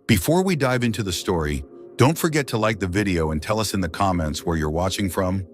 Before we dive into the story, don't forget to like the video and tell us in the comments where you're watching from.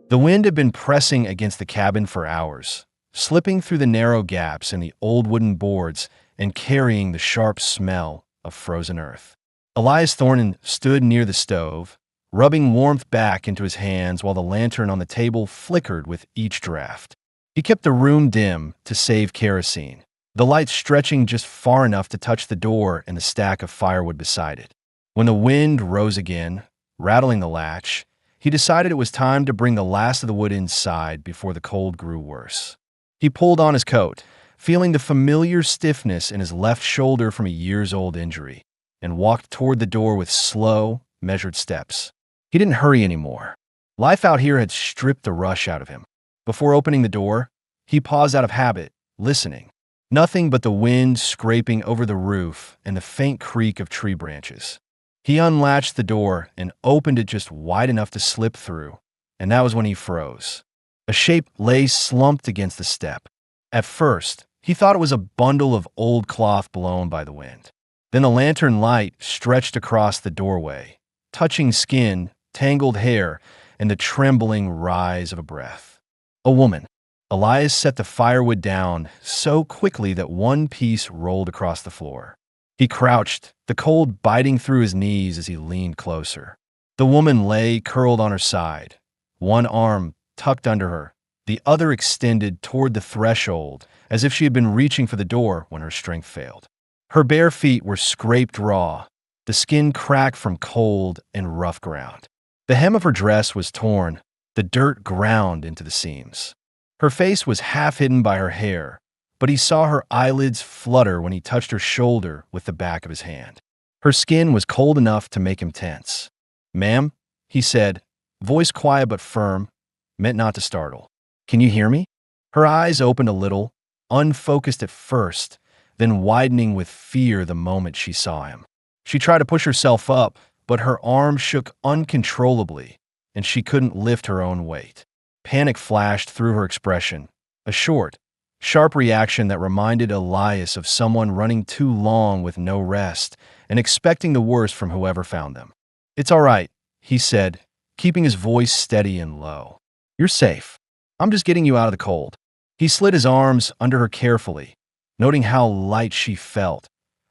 The wind had been pressing against the cabin for hours, slipping through the narrow gaps in the old wooden boards and carrying the sharp smell of frozen earth. Elias Thornton stood near the stove, rubbing warmth back into his hands while the lantern on the table flickered with each draft. He kept the room dim to save kerosene, the light stretching just far enough to touch the door and the stack of firewood beside it. When the wind rose again, rattling the latch, he decided it was time to bring the last of the wood inside before the cold grew worse. He pulled on his coat, feeling the familiar stiffness in his left shoulder from a years-old injury, and walked toward the door with slow, measured steps. He didn't hurry anymore. Life out here had stripped the rush out of him. Before opening the door, he paused out of habit, listening. Nothing but the wind scraping over the roof and the faint creak of tree branches. He unlatched the door and opened it just wide enough to slip through, and that was when he froze. A shape lay slumped against the step. At first, he thought it was a bundle of old cloth blown by the wind. Then the lantern light stretched across the doorway, touching skin, tangled hair, and the trembling rise of a breath. A woman. Elias set the firewood down so quickly that one piece rolled across the floor. He crouched, the cold biting through his knees as he leaned closer. The woman lay curled on her side, one arm tucked under her, the other extended toward the threshold, as if she had been reaching for the door when her strength failed. Her bare feet were scraped raw, the skin cracked from cold and rough ground. The hem of her dress was torn, the dirt ground into the seams. Her face was half hidden by her hair, but he saw her eyelids flutter when he touched her shoulder with the back of his hand. Her skin was cold enough to make him tense. "Ma'am," he said, voice quiet but firm, meant not to startle. "Can you hear me?" Her eyes opened a little, unfocused at first, then widening with fear the moment she saw him. She tried to push herself up, but her arm shook uncontrollably, and she couldn't lift her own weight. Panic flashed through her expression, a short, sharp reaction that reminded Elias of someone running too long with no rest and expecting the worst from whoever found them. "It's all right," he said, keeping his voice steady and low. "You're safe. I'm just getting you out of the cold." He slid his arms under her carefully, noting how light she felt,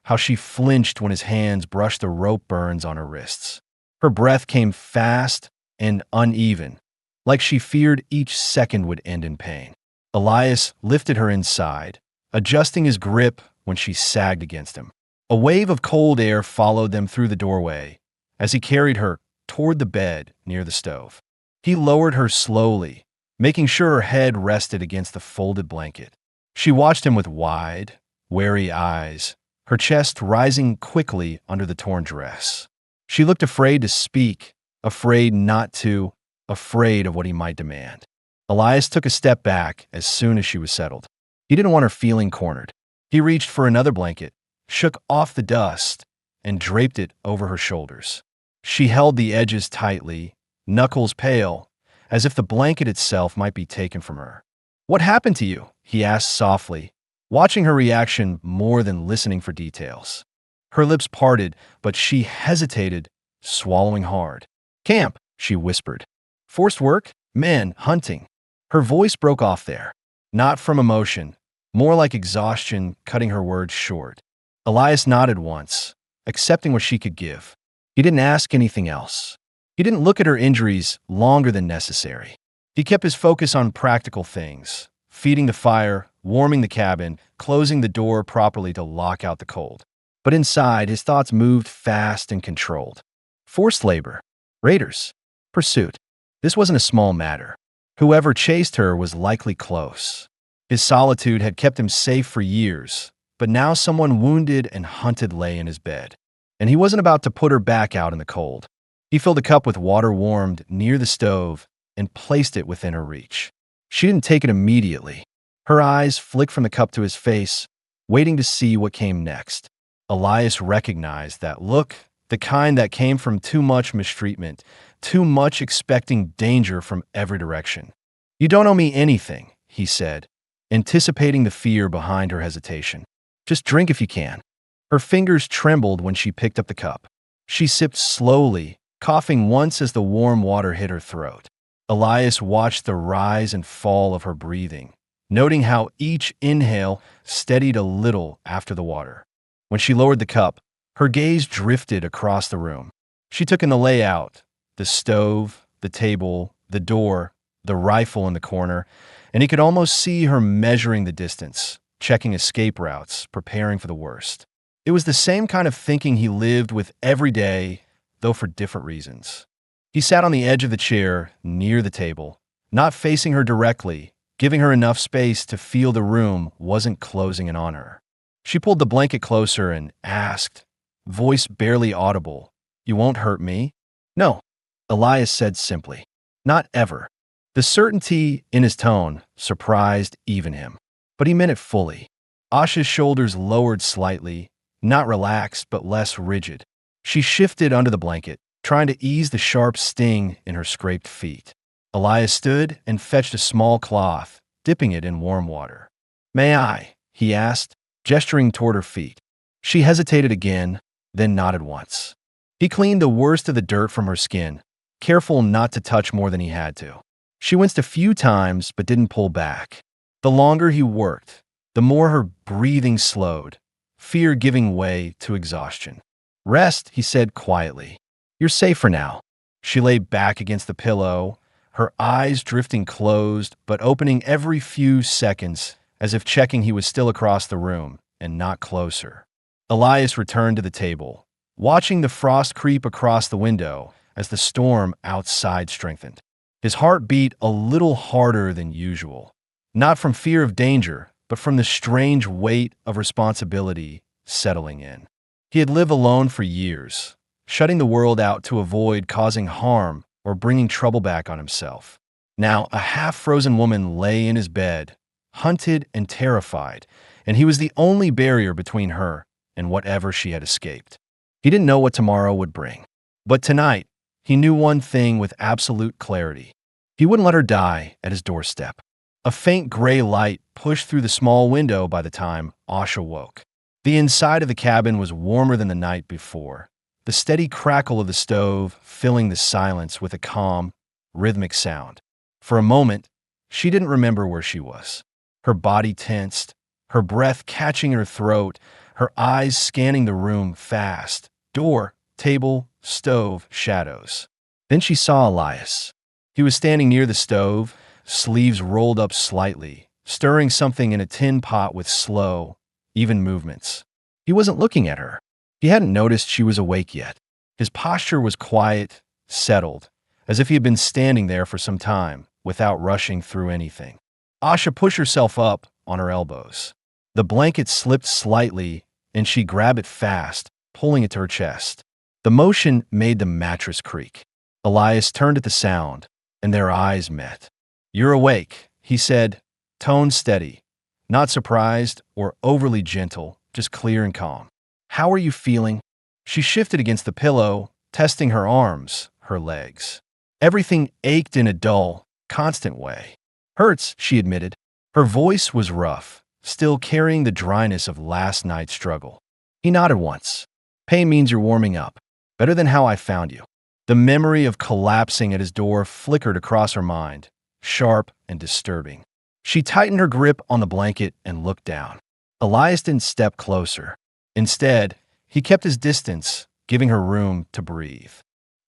how she flinched when his hands brushed the rope burns on her wrists. Her breath came fast and uneven, like she feared each second would end in pain. Elias lifted her inside, adjusting his grip when she sagged against him. A wave of cold air followed them through the doorway as he carried her toward the bed near the stove. He lowered her slowly, making sure her head rested against the folded blanket. She watched him with wide, wary eyes, her chest rising quickly under the torn dress. She looked afraid to speak, afraid not to, afraid of what he might demand. Elias took a step back as soon as she was settled. He didn't want her feeling cornered. He reached for another blanket, shook off the dust, and draped it over her shoulders. She held the edges tightly, knuckles pale, as if the blanket itself might be taken from her. "What happened to you?" he asked softly, watching her reaction more than listening for details. Her lips parted, but she hesitated, swallowing hard. "Camp," she whispered. "Forced work? Men, hunting." Her voice broke off there, not from emotion, more like exhaustion cutting her words short. Elias nodded once, accepting what she could give. He didn't ask anything else. He didn't look at her injuries longer than necessary. He kept his focus on practical things, feeding the fire, warming the cabin, closing the door properly to lock out the cold. But inside, his thoughts moved fast and controlled. Forced labor, raiders, pursuit. This wasn't a small matter. Whoever chased her was likely close. His solitude had kept him safe for years, but now someone wounded and hunted lay in his bed. And he wasn't about to put her back out in the cold. He filled a cup with water warmed near the stove and placed it within her reach. She didn't take it immediately. Her eyes flicked from the cup to his face, waiting to see what came next. Elias recognized that look, the kind that came from too much mistreatment, too much expecting danger from every direction. "You don't owe me anything," he said, anticipating the fear behind her hesitation. "Just drink if you can." Her fingers trembled when she picked up the cup. She sipped slowly, coughing once as the warm water hit her throat. Elias watched the rise and fall of her breathing, noting how each inhale steadied a little after the water. When she lowered the cup, her gaze drifted across the room. She took in the layout, the stove, the table, the door, the rifle in the corner, and he could almost see her measuring the distance, checking escape routes, preparing for the worst. It was the same kind of thinking he lived with every day, though for different reasons. He sat on the edge of the chair, near the table, not facing her directly, giving her enough space to feel the room wasn't closing in on her. She pulled the blanket closer and asked, voice barely audible, "You won't hurt me?" "No," Elias said simply. "Not ever." The certainty in his tone surprised even him, but he meant it fully. Asha's shoulders lowered slightly, not relaxed but less rigid. She shifted under the blanket, trying to ease the sharp sting in her scraped feet. Elias stood and fetched a small cloth, dipping it in warm water. "May I?" he asked, gesturing toward her feet. She hesitated again, then nodded once. He cleaned the worst of the dirt from her skin, careful not to touch more than he had to. She winced a few times but didn't pull back. The longer he worked, the more her breathing slowed, fear giving way to exhaustion. "Rest," he said quietly. "You're safe for now." She lay back against the pillow, her eyes drifting closed but opening every few seconds as if checking he was still across the room and not closer. Elias returned to the table, watching the frost creep across the window as the storm outside strengthened. His heart beat a little harder than usual, not from fear of danger, but from the strange weight of responsibility settling in. He had lived alone for years, shutting the world out to avoid causing harm or bringing trouble back on himself. Now, a half-frozen woman lay in his bed, hunted and terrified, and he was the only barrier between her and whatever she had escaped. He didn't know what tomorrow would bring, but tonight, he knew one thing with absolute clarity. He wouldn't let her die at his doorstep. A faint gray light pushed through the small window by the time Asha woke. The inside of the cabin was warmer than the night before, the steady crackle of the stove filling the silence with a calm, rhythmic sound. For a moment, she didn't remember where she was. Her body tensed, her breath catching her throat, her eyes scanning the room fast. Door, table, stove, shadows. Then she saw Elias. He was standing near the stove, sleeves rolled up slightly, stirring something in a tin pot with slow, even movements. He wasn't looking at her. He hadn't noticed she was awake yet. His posture was quiet, settled, as if he had been standing there for some time, without rushing through anything. Asha pushed herself up on her elbows. The blanket slipped slightly, and she grabbed it fast, pulling it to her chest. The motion made the mattress creak. Elias turned at the sound, and their eyes met. "You're awake," he said, tone steady, not surprised or overly gentle, just clear and calm. "How are you feeling?" She shifted against the pillow, testing her arms, her legs. Everything ached in a dull, constant way. "Hurts," she admitted. Her voice was rough, still carrying the dryness of last night's struggle. He nodded once. "Pain means you're warming up. Better than how I found you." The memory of collapsing at his door flickered across her mind, sharp and disturbing. She tightened her grip on the blanket and looked down. Elias didn't step closer. Instead, he kept his distance, giving her room to breathe.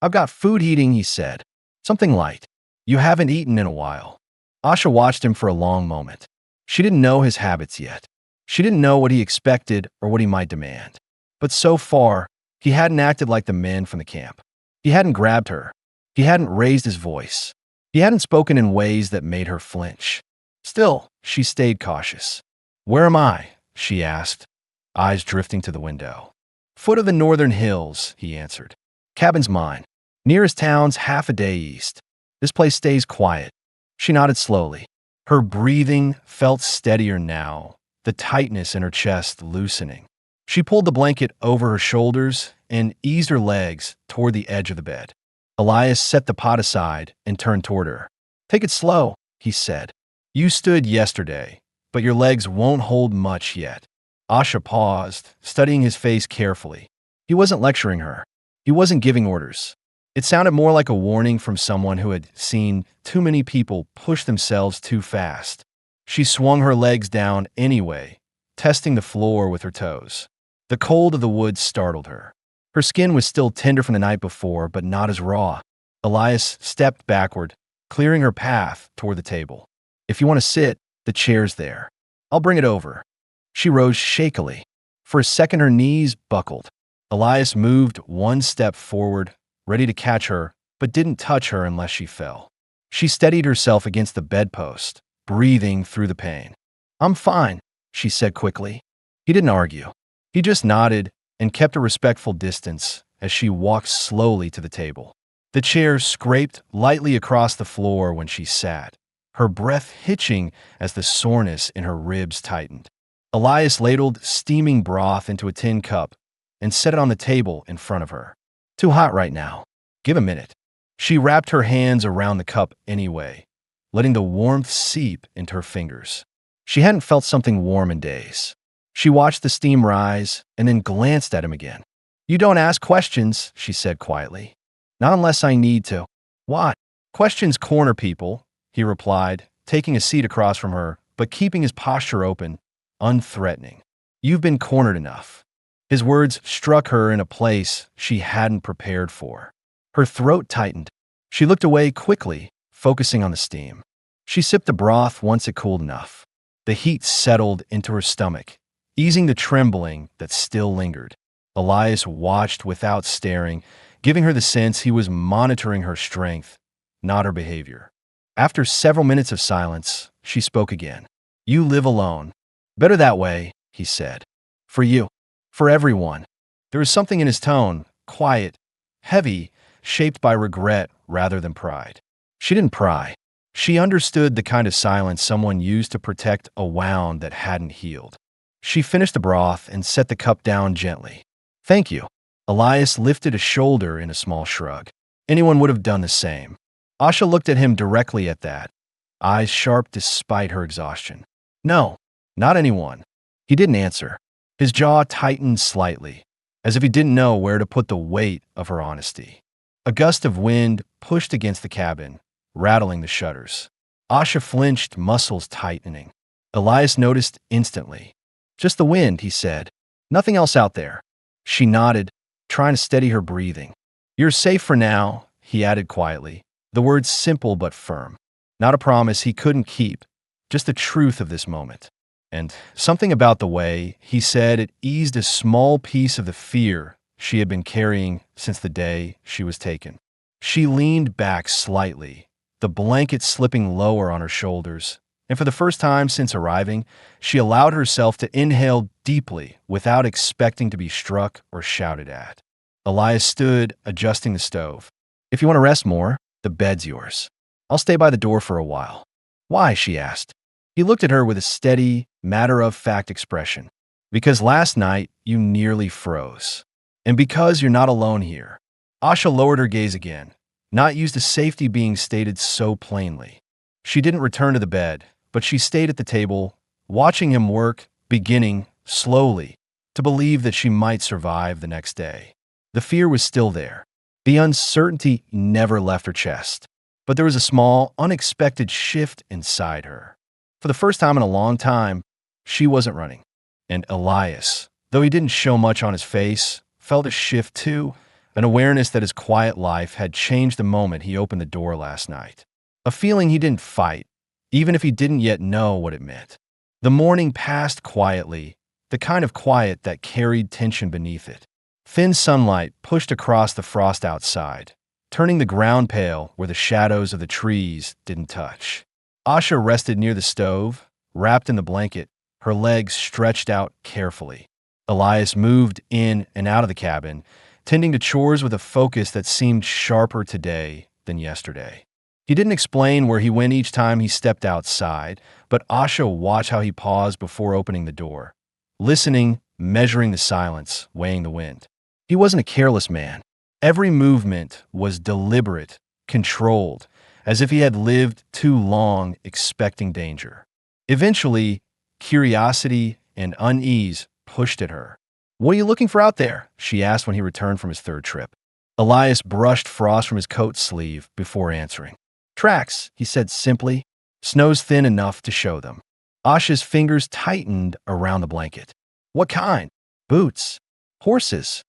"I've got food heating," he said. "Something light. You haven't eaten in a while." Asha watched him for a long moment. She didn't know his habits yet. She didn't know what he expected or what he might demand. But so far, he hadn't acted like the men from the camp. He hadn't grabbed her. He hadn't raised his voice. He hadn't spoken in ways that made her flinch. Still, she stayed cautious. "Where am I?" she asked, eyes drifting to the window. "Foot of the northern hills," he answered. "Cabin's mine. Nearest town's half a day east. This place stays quiet." She nodded slowly. Her breathing felt steadier now, the tightness in her chest loosening. She pulled the blanket over her shoulders and eased her legs toward the edge of the bed. Elias set the pot aside and turned toward her. "Take it slow," he said. "You stood yesterday, but your legs won't hold much yet." Asha paused, studying his face carefully. He wasn't lecturing her. He wasn't giving orders. It sounded more like a warning from someone who had seen too many people push themselves too fast. She swung her legs down anyway, testing the floor with her toes. The cold of the woods startled her. Her skin was still tender from the night before, but not as raw. Elias stepped backward, clearing her path toward the table. If you want to sit, the chair's there. I'll bring it over. She rose shakily. For a second, her knees buckled. Elias moved one step forward, ready to catch her, but didn't touch her unless she fell. She steadied herself against the bedpost, breathing through the pain. I'm fine, she said quickly. He didn't argue. He just nodded and kept a respectful distance as she walked slowly to the table. The chair scraped lightly across the floor when she sat, her breath hitching as the soreness in her ribs tightened. Elias ladled steaming broth into a tin cup and set it on the table in front of her. Too hot right now. Give a minute. She wrapped her hands around the cup anyway, letting the warmth seep into her fingers. She hadn't felt something warm in days. She watched the steam rise and then glanced at him again. You don't ask questions, she said quietly. Not unless I need to. What? Questions corner people, he replied, taking a seat across from her, but keeping his posture open, unthreatening. You've been cornered enough. His words struck her in a place she hadn't prepared for. Her throat tightened. She looked away quickly, focusing on the steam. She sipped the broth once it cooled enough. The heat settled into her stomach, easing the trembling that still lingered. Elias watched without staring, giving her the sense he was monitoring her strength, not her behavior. After several minutes of silence, she spoke again. You live alone. Better that way, he said. For you. For everyone. There was something in his tone, quiet, heavy, shaped by regret rather than pride. She didn't pry. She understood the kind of silence someone used to protect a wound that hadn't healed. She finished the broth and set the cup down gently. Thank you. Elias lifted a shoulder in a small shrug. Anyone would have done the same. Asha looked at him directly at that, eyes sharp despite her exhaustion. No, not anyone. He didn't answer. His jaw tightened slightly, as if he didn't know where to put the weight of her honesty. A gust of wind pushed against the cabin, rattling the shutters. Asha flinched, muscles tightening. Elias noticed instantly. Just the wind, he said. Nothing else out there. She nodded, trying to steady her breathing. You're safe for now, he added quietly. The words simple but firm. Not a promise he couldn't keep, just the truth of this moment. And something about the way he said it eased a small piece of the fear she had been carrying since the day she was taken. She leaned back slightly, the blanket slipping lower on her shoulders, and for the first time since arriving, she allowed herself to inhale deeply without expecting to be struck or shouted at. Elias stood, adjusting the stove. If you want to rest more, the bed's yours. I'll stay by the door for a while. Why? She asked. He looked at her with a steady, matter-of-fact expression. Because last night, you nearly froze. And because you're not alone here. Asha lowered her gaze again, not used to safety being stated so plainly. She didn't return to the bed, but she stayed at the table, watching him work, beginning, slowly, to believe that she might survive the next day. The fear was still there. The uncertainty never left her chest. But there was a small, unexpected shift inside her. For the first time in a long time, she wasn't running. And Elias, though he didn't show much on his face, felt a shift too, an awareness that his quiet life had changed the moment he opened the door last night. A feeling he didn't fight, even if he didn't yet know what it meant. The morning passed quietly, the kind of quiet that carried tension beneath it. Thin sunlight pushed across the frost outside, turning the ground pale where the shadows of the trees didn't touch. Asha rested near the stove, wrapped in the blanket, her legs stretched out carefully. Elias moved in and out of the cabin, tending to chores with a focus that seemed sharper today than yesterday. He didn't explain where he went each time he stepped outside, but Asha watched how he paused before opening the door, listening, measuring the silence, weighing the wind. He wasn't a careless man. Every movement was deliberate, controlled, as if he had lived too long expecting danger. Eventually, curiosity and unease pushed at her. "What are you looking for out there?" she asked when he returned from his third trip. Elias brushed frost from his coat sleeve before answering. "Tracks," he said simply. "Snow's thin enough to show them." Asha's fingers tightened around the blanket. "What kind?" "Boots." "Horses."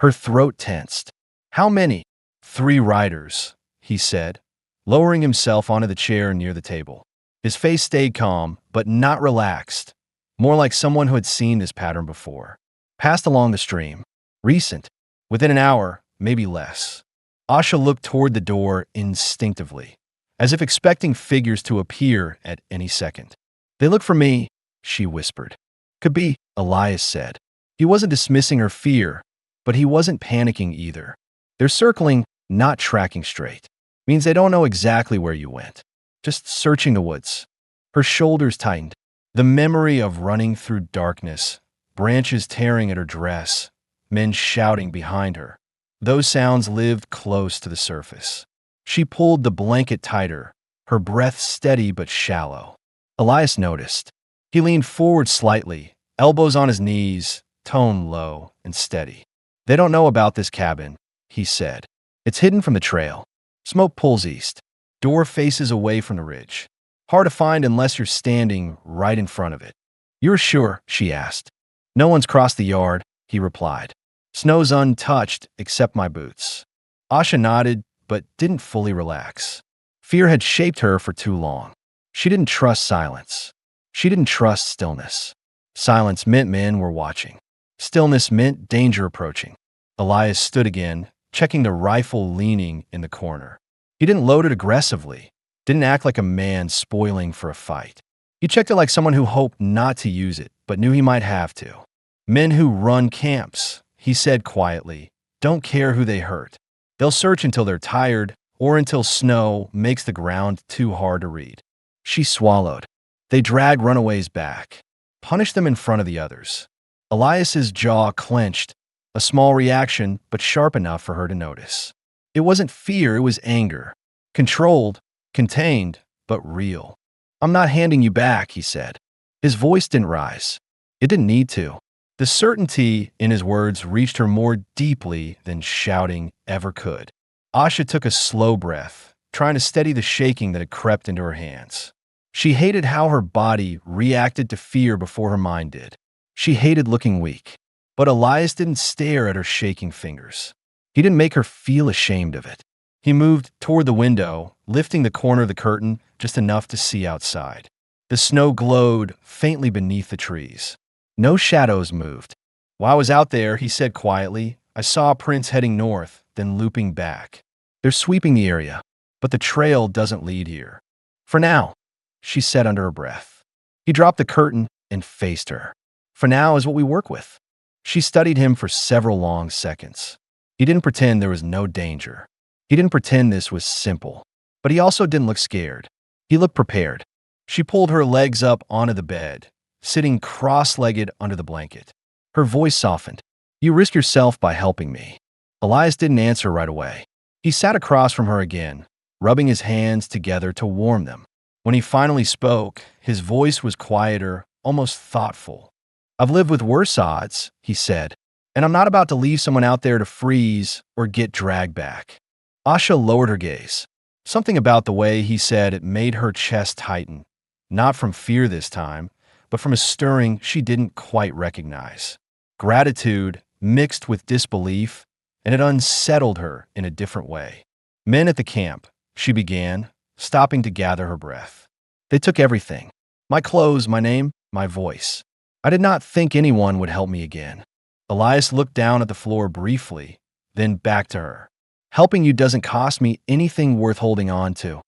Her throat tensed. "How many?" "3 riders," he said, lowering himself onto the chair near the table. His face stayed calm, but not relaxed, more like someone who had seen this pattern before. "Passed along the stream. Recent. Within an hour, maybe less." Asha looked toward the door instinctively, as if expecting figures to appear at any second. "They look for me," she whispered. "Could be," Elias said. He wasn't dismissing her fear, but he wasn't panicking either. "They're circling, not tracking straight. Means they don't know exactly where you went. Just searching the woods." Her shoulders tightened. The memory of running through darkness, branches tearing at her dress, men shouting behind her. Those sounds lived close to the surface. She pulled the blanket tighter, her breath steady but shallow. Elias noticed. He leaned forward slightly, elbows on his knees, tone low and steady. "They don't know about this cabin," he said. "It's hidden from the trail. Smoke pulls east. Door faces away from the ridge. Hard to find unless you're standing right in front of it." "You're sure?" she asked. "No one's crossed the yard," he replied. "Snow's untouched except my boots." Asha nodded, but didn't fully relax. Fear had shaped her for too long. She didn't trust silence. She didn't trust stillness. Silence meant men were watching. Stillness meant danger approaching. Elias stood again, checking the rifle leaning in the corner. He didn't load it aggressively, didn't act like a man spoiling for a fight. He checked it like someone who hoped not to use it, but knew he might have to. Men who run camps, he said quietly, don't care who they hurt. They'll search until they're tired or until snow makes the ground too hard to read. She swallowed. They dragged runaways back, punished them in front of the others. Elias's jaw clenched, a small reaction, but sharp enough for her to notice. It wasn't fear, it was anger. Controlled, contained, but real. "I'm not handing you back," he said. His voice didn't rise. It didn't need to. The certainty in his words reached her more deeply than shouting ever could. Asha took a slow breath, trying to steady the shaking that had crept into her hands. She hated how her body reacted to fear before her mind did. She hated looking weak. But Elias didn't stare at her shaking fingers. He didn't make her feel ashamed of it. He moved toward the window, lifting the corner of the curtain just enough to see outside. The snow glowed faintly beneath the trees. No shadows moved. "While I was out there," he said quietly, "I saw prints heading north, then looping back. They're sweeping the area, but the trail doesn't lead here. For now," she said under her breath. He dropped the curtain and faced her. "For now is what we work with." She studied him for several long seconds. He didn't pretend there was no danger. He didn't pretend this was simple. But he also didn't look scared. He looked prepared. She pulled her legs up onto the bed, sitting cross-legged under the blanket. Her voice softened. "You risk yourself by helping me." Elias didn't answer right away. He sat across from her again, rubbing his hands together to warm them. When he finally spoke, his voice was quieter, almost thoughtful. "I've lived with worse odds," he said, "and I'm not about to leave someone out there to freeze or get dragged back." Asha lowered her gaze. Something about the way he said it made her chest tighten, not from fear this time, but from a stirring she didn't quite recognize. Gratitude mixed with disbelief, and it unsettled her in a different way. "Men at the camp," she began, stopping to gather her breath. "They took everything. My clothes, my name, my voice. I did not think anyone would help me again." Elias looked down at the floor briefly, then back to her. "Helping you doesn't cost me anything worth holding on to."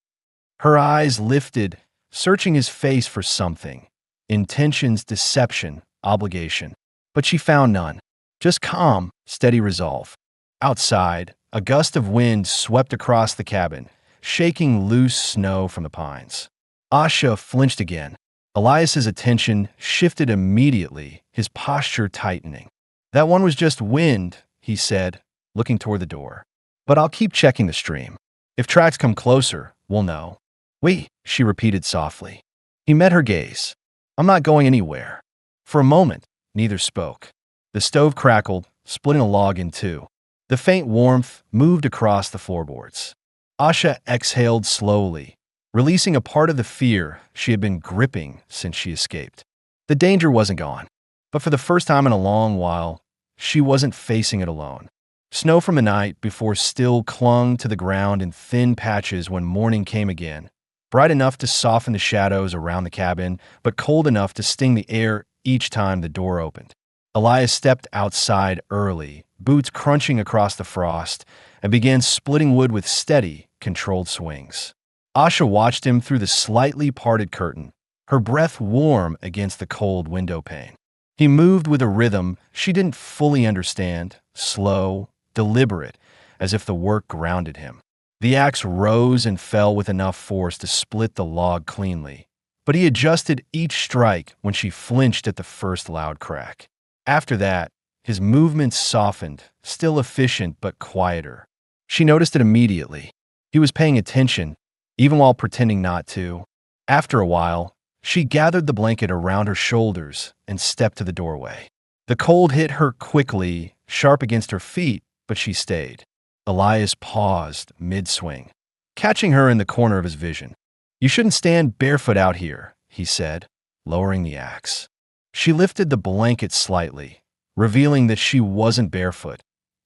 Her eyes lifted, searching his face for something. Intentions, deception, obligation. But she found none. Just calm, steady resolve. Outside, a gust of wind swept across the cabin, shaking loose snow from the pines. Asha flinched again. Elias's attention shifted immediately, his posture tightening. "That one was just wind," he said, looking toward the door. "But I'll keep checking the stream. If tracks come closer, we'll know." "Wait," she repeated softly. He met her gaze. "I'm not going anywhere." For a moment, Neither spoke. The stove crackled, splitting a log in two. The faint warmth moved across the floorboards. Asha exhaled slowly, releasing a part of the fear she had been gripping since she escaped. The danger wasn't gone, but for the first time in a long while, she wasn't facing it alone. Snow from the night before still clung to the ground in thin patches when morning came again, bright enough to soften the shadows around the cabin, but cold enough to sting the air each time the door opened. Elias stepped outside early, boots crunching across the frost, and began splitting wood with steady, controlled swings. Asha watched him through the slightly parted curtain, her breath warm against the cold window pane. He moved with a rhythm she didn't fully understand, slow, deliberate, as if the work grounded him. The axe rose and fell with enough force to split the log cleanly, but he adjusted each strike when she flinched at the first loud crack. After that, his movements softened, still efficient but quieter. She noticed it immediately. He was paying attention, even while pretending not to. After a while, she gathered the blanket around her shoulders and stepped to the doorway. The cold hit her quickly, sharp against her feet, but she stayed. Elias paused mid-swing, catching her in the corner of his vision. "You shouldn't stand barefoot out here," he said, lowering the axe. She lifted the blanket slightly, revealing that she wasn't barefoot.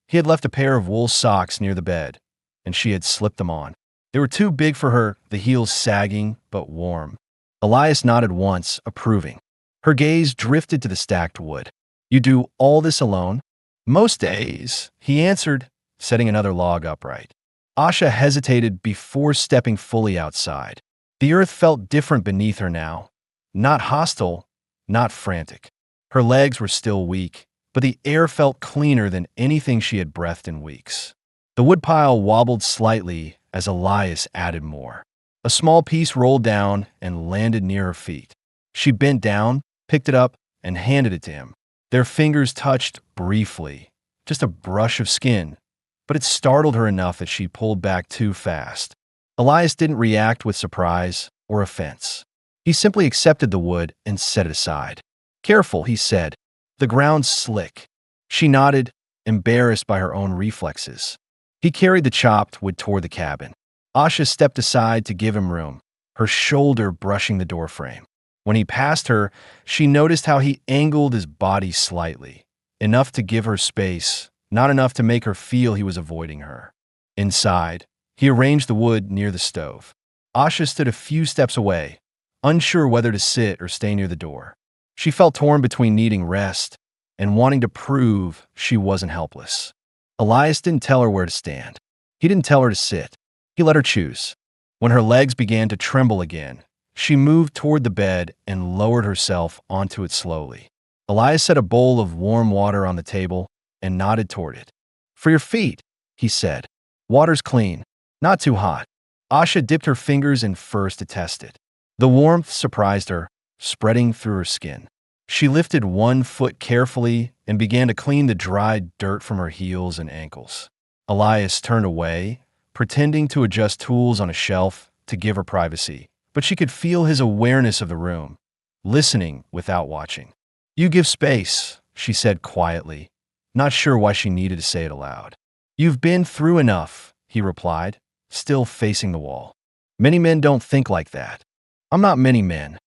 He had left a pair of wool socks near the bed, and she had slipped them on. They were too big for her, the heels sagging but warm. Elias nodded once, approving. Her gaze drifted to the stacked wood. "You do all this alone?" "Most days," he answered, setting another log upright. Asha hesitated before stepping fully outside. The earth felt different beneath her now. Not hostile, not frantic. Her legs were still weak, but the air felt cleaner than anything she had breathed in weeks. The woodpile wobbled slightly as Elias added more. A small piece rolled down and landed near her feet. She bent down, picked it up, and handed it to him. Their fingers touched briefly, just a brush of skin, but it startled her enough that she pulled back too fast. Elias didn't react with surprise or offense. He simply accepted the wood and set it aside. "Careful," he said. "The ground's slick." She nodded, embarrassed by her own reflexes. He carried the chopped wood toward the cabin. Asha stepped aside to give him room, her shoulder brushing the doorframe. When he passed her, she noticed how he angled his body slightly, enough to give her space, not enough to make her feel he was avoiding her. Inside, he arranged the wood near the stove. Asha stood a few steps away, unsure whether to sit or stay near the door. She felt torn between needing rest and wanting to prove she wasn't helpless. Elias didn't tell her where to stand. He didn't tell her to sit. He let her choose. When her legs began to tremble again, she moved toward the bed and lowered herself onto it slowly. Elias set a bowl of warm water on the table and nodded toward it. "For your feet," he said. "Water's clean, not too hot." Asha dipped her fingers in first to test it. The warmth surprised her, spreading through her skin. She lifted one foot carefully and began to clean the dried dirt from her heels and ankles. Elias turned away, pretending to adjust tools on a shelf to give her privacy, but she could feel his awareness of the room, listening without watching. "You give space," she said quietly, not sure why she needed to say it aloud. "You've been through enough," he replied, still facing the wall. "Many men don't think like that." "I'm not many men."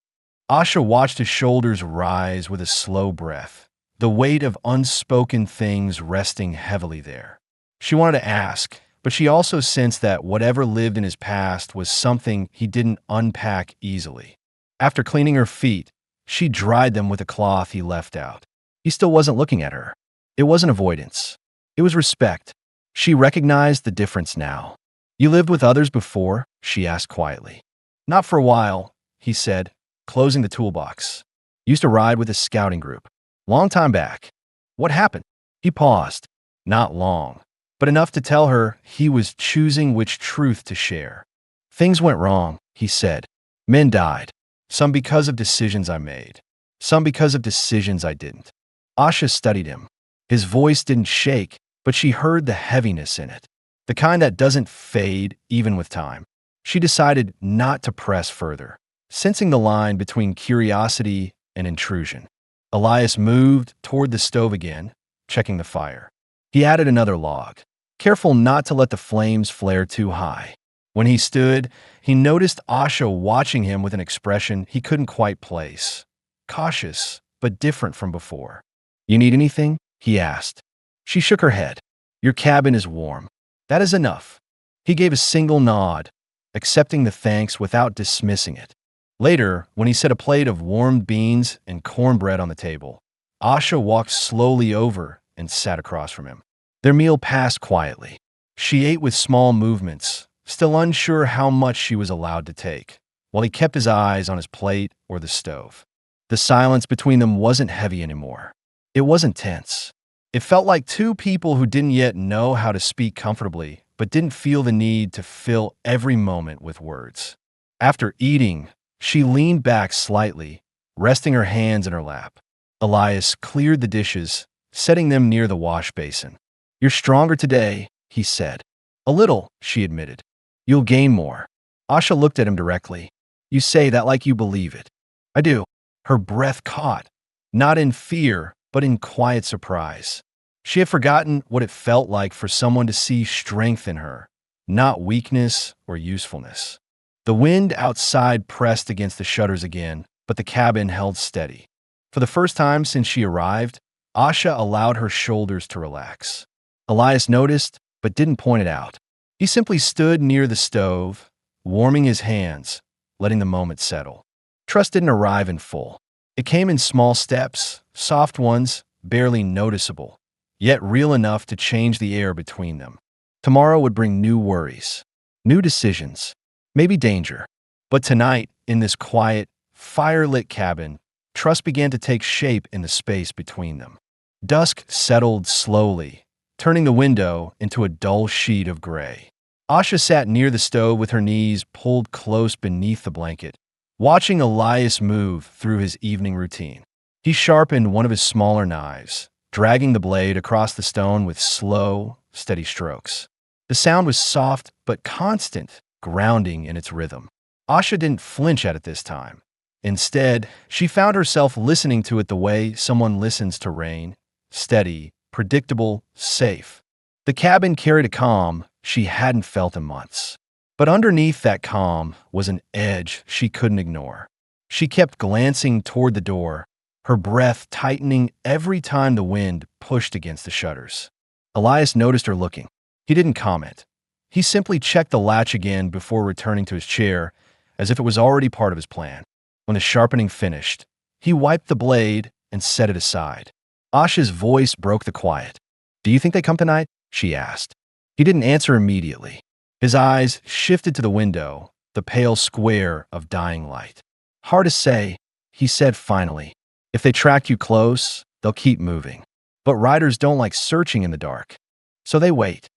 Asha watched his shoulders rise with a slow breath, the weight of unspoken things resting heavily there. She wanted to ask, but she also sensed that whatever lived in his past was something he didn't unpack easily. After cleaning her feet, she dried them with a cloth he left out. He still wasn't looking at her. It wasn't avoidance. It was respect. She recognized the difference now. "You lived with others before?" she asked quietly. "Not for a while," he said, closing the toolbox. "Used to ride with a scouting group. Long time back." "What happened?" He paused. Not long, but enough to tell her he was choosing which truth to share. "Things went wrong," he said. "Men died. Some because of decisions I made. Some because of decisions I didn't." Asha studied him. His voice didn't shake, but she heard the heaviness in it, the kind that doesn't fade even with time. She decided not to press further, sensing the line between curiosity and intrusion. Elias moved toward the stove again, checking the fire. He added another log, careful not to let the flames flare too high. When he stood, he noticed Asha watching him with an expression he couldn't quite place. Cautious, but different from before. "You need anything?" he asked. She shook her head. "Your cabin is warm. That is enough." He gave a single nod, accepting the thanks without dismissing it. Later, when he set a plate of warmed beans and cornbread on the table, Asha walked slowly over and sat across from him. Their meal passed quietly. She ate with small movements, still unsure how much she was allowed to take, while he kept his eyes on his plate or the stove. The silence between them wasn't heavy anymore. It wasn't tense. It felt like two people who didn't yet know how to speak comfortably, but didn't feel the need to fill every moment with words. After eating, she leaned back slightly, resting her hands in her lap. Elias cleared the dishes, setting them near the wash basin. "You're stronger today," he said. "A little," she admitted. "You'll gain more." Asha looked at him directly. "You say that like you believe it." "I do." Her breath caught, not in fear, but in quiet surprise. She had forgotten what it felt like for someone to see strength in her, not weakness or usefulness. The wind outside pressed against the shutters again, but the cabin held steady. For the first time since she arrived, Asha allowed her shoulders to relax. Elias noticed, but didn't point it out. He simply stood near the stove, warming his hands, letting the moment settle. Trust didn't arrive in full. It came in small steps, soft ones, barely noticeable, yet real enough to change the air between them. Tomorrow would bring new worries, new decisions, maybe danger. But tonight, in this quiet, fire-lit cabin, trust began to take shape in the space between them. Dusk settled slowly, turning the window into a dull sheet of gray. Asha sat near the stove with her knees pulled close beneath the blanket, watching Elias move through his evening routine. He sharpened one of his smaller knives, dragging the blade across the stone with slow, steady strokes. The sound was soft but constant, grounding in its rhythm. Asha didn't flinch at it this time. Instead, she found herself listening to it the way someone listens to rain, steady, predictable, safe. The cabin carried a calm she hadn't felt in months. But underneath that calm was an edge she couldn't ignore. She kept glancing toward the door, her breath tightening every time the wind pushed against the shutters. Elias noticed her looking. He didn't comment. He simply checked the latch again before returning to his chair, as if it was already part of his plan. When the sharpening finished, he wiped the blade and set it aside. Asha's voice broke the quiet. "Do you think they come tonight?" she asked. He didn't answer immediately. His eyes shifted to the window, the pale square of dying light. "Hard to say," he said finally. "If they track you close, they'll keep moving. But riders don't like searching in the dark. So they wait.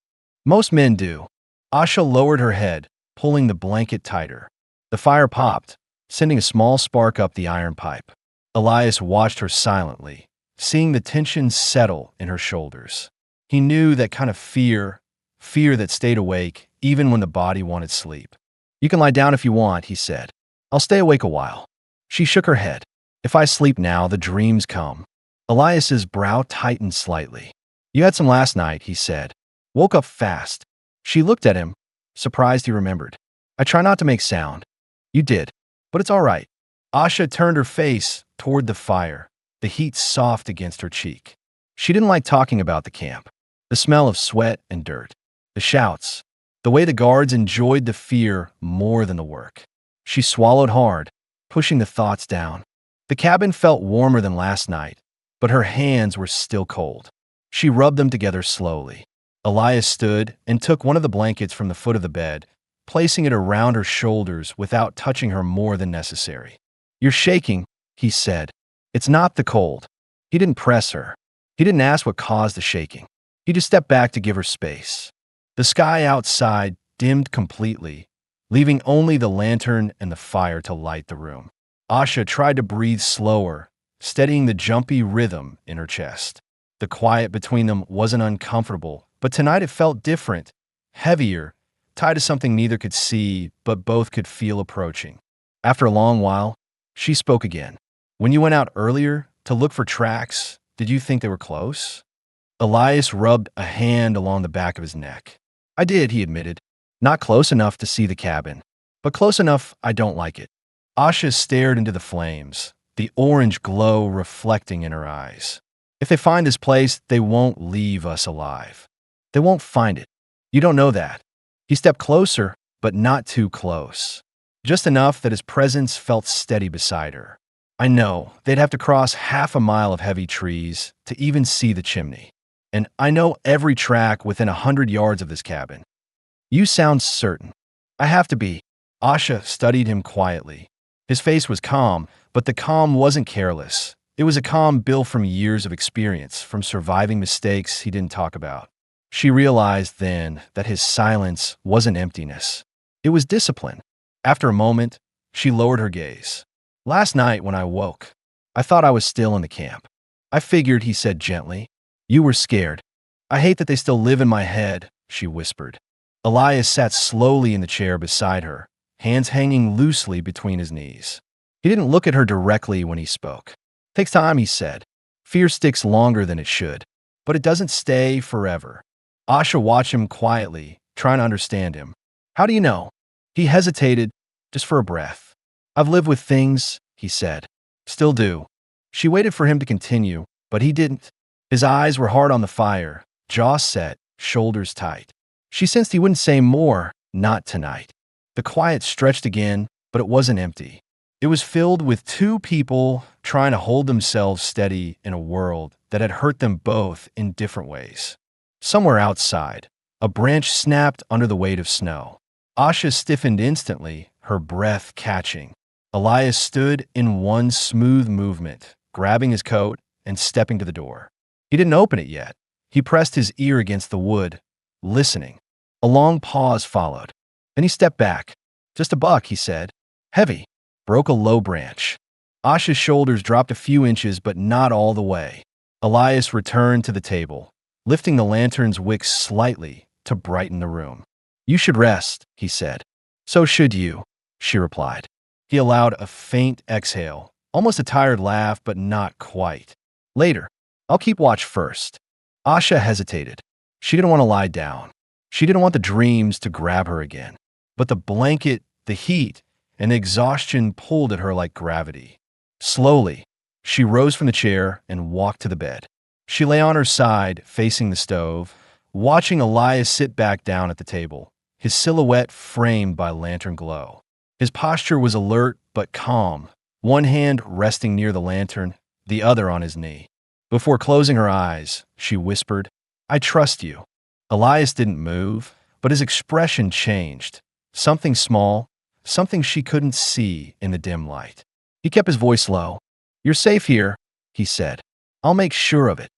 Most men do." Asha lowered her head, pulling the blanket tighter. The fire popped, sending a small spark up the iron pipe. Elias watched her silently, seeing the tension settle in her shoulders. He knew that kind of fear that stayed awake even when the body wanted sleep. "You can lie down if you want," he said. "I'll stay awake a while." She shook her head. "If I sleep now, the dreams come." Elias's brow tightened slightly. "You had some last night," he said. "Woke up fast." She looked at him, surprised he remembered. "I try not to make sound." "You did, but it's all right." Asha turned her face toward the fire, the heat soft against her cheek. She didn't like talking about the camp, the smell of sweat and dirt, the shouts, the way the guards enjoyed the fear more than the work. She swallowed hard, pushing the thoughts down. The cabin felt warmer than last night, but her hands were still cold. She rubbed them together slowly. Elias stood and took one of the blankets from the foot of the bed, placing it around her shoulders without touching her more than necessary. "You're shaking," he said. "It's not the cold." He didn't press her. He didn't ask what caused the shaking. He just stepped back to give her space. The sky outside dimmed completely, leaving only the lantern and the fire to light the room. Asha tried to breathe slower, steadying the jumpy rhythm in her chest. The quiet between them wasn't uncomfortable, but tonight it felt different, heavier, tied to something neither could see, but both could feel approaching. After a long while, she spoke again. "When you went out earlier, To look for tracks? Did you think they were close? Elias rubbed a hand along the back of his neck. I did, he admitted. Not close enough to see the cabin, but close enough I don't like it. Asha stared into the flames, the orange glow reflecting in her eyes. If they find this place, they won't leave us alive. They won't find it. You don't know that. He stepped closer, but not too close. Just enough that his presence felt steady beside her. I know they'd have to cross half a mile of heavy trees to even see the chimney. And I know every track within 100 yards of this cabin. You sound certain. I have to be. Asha studied him quietly. His face was calm, but the calm wasn't careless. It was a calm built from years of experience, from surviving mistakes he didn't talk about. She realized then that his silence wasn't emptiness. It was discipline. After a moment, she lowered her gaze. Last night when I woke, I thought I was still in the camp. I figured, he said gently. You were scared. I hate that they still live in my head, she whispered. Elias sat slowly in the chair beside her, hands hanging loosely between his knees. He didn't look at her directly when he spoke. Takes time, he said. Fear sticks longer than it should, but it doesn't stay forever. Asha watched him quietly, trying to understand him. How do you know? He hesitated, just for a breath. I've lived with things, he said. Still do. She waited for him to continue, but he didn't. His eyes were hard on the fire, jaw set, shoulders tight. She sensed he wouldn't say more, not tonight. The quiet stretched again, but it wasn't empty. It was filled with two people trying to hold themselves steady in a world that had hurt them both in different ways. Somewhere outside, a branch snapped under the weight of snow. Asha stiffened instantly, her breath catching. Elias stood in one smooth movement, grabbing his coat and stepping to the door. He didn't open it yet. He pressed his ear against the wood, listening. A long pause followed. Then he stepped back. Just a buck, he said. Heavy. Broke a low branch. Asha's shoulders dropped a few inches, but not all the way. Elias returned to the table, lifting the lantern's wick slightly to brighten the room. You should rest, he said. So should you, she replied. He allowed a faint exhale, almost a tired laugh, but not quite. Later, I'll keep watch first. Asha hesitated. She didn't want to lie down. She didn't want the dreams to grab her again. But the blanket, the heat, and the exhaustion pulled at her like gravity. Slowly, she rose from the chair and walked to the bed. She lay on her side, facing the stove, watching Elias sit back down at the table, his silhouette framed by lantern glow. His posture was alert but calm, one hand resting near the lantern, the other on his knee. Before closing her eyes, she whispered, I trust you. Elias didn't move, but his expression changed. Something small, something she couldn't see in the dim light. He kept his voice low. You're safe here, he said. I'll make sure of it.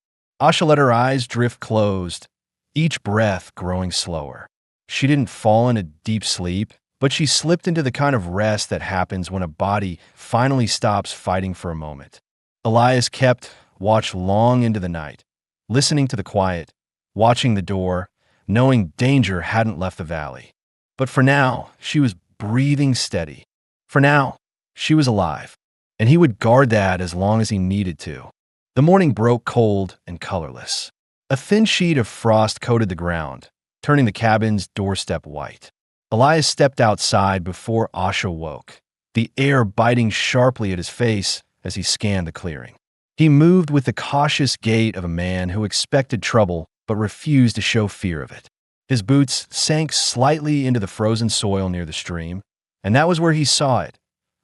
Asha let her eyes drift closed, each breath growing slower. She didn't fall into deep sleep, but she slipped into the kind of rest that happens when a body finally stops fighting for a moment. Elias kept watch long into the night, listening to the quiet, watching the door, knowing danger hadn't left the valley. But for now, she was breathing steady. For now, she was alive, and he would guard that as long as he needed to. The morning broke cold and colorless. A thin sheet of frost coated the ground, turning the cabin's doorstep white. Elias stepped outside before Asha woke, the air biting sharply at his face as he scanned the clearing. He moved with the cautious gait of a man who expected trouble but refused to show fear of it. His boots sank slightly into the frozen soil near the stream, and that was where he saw it.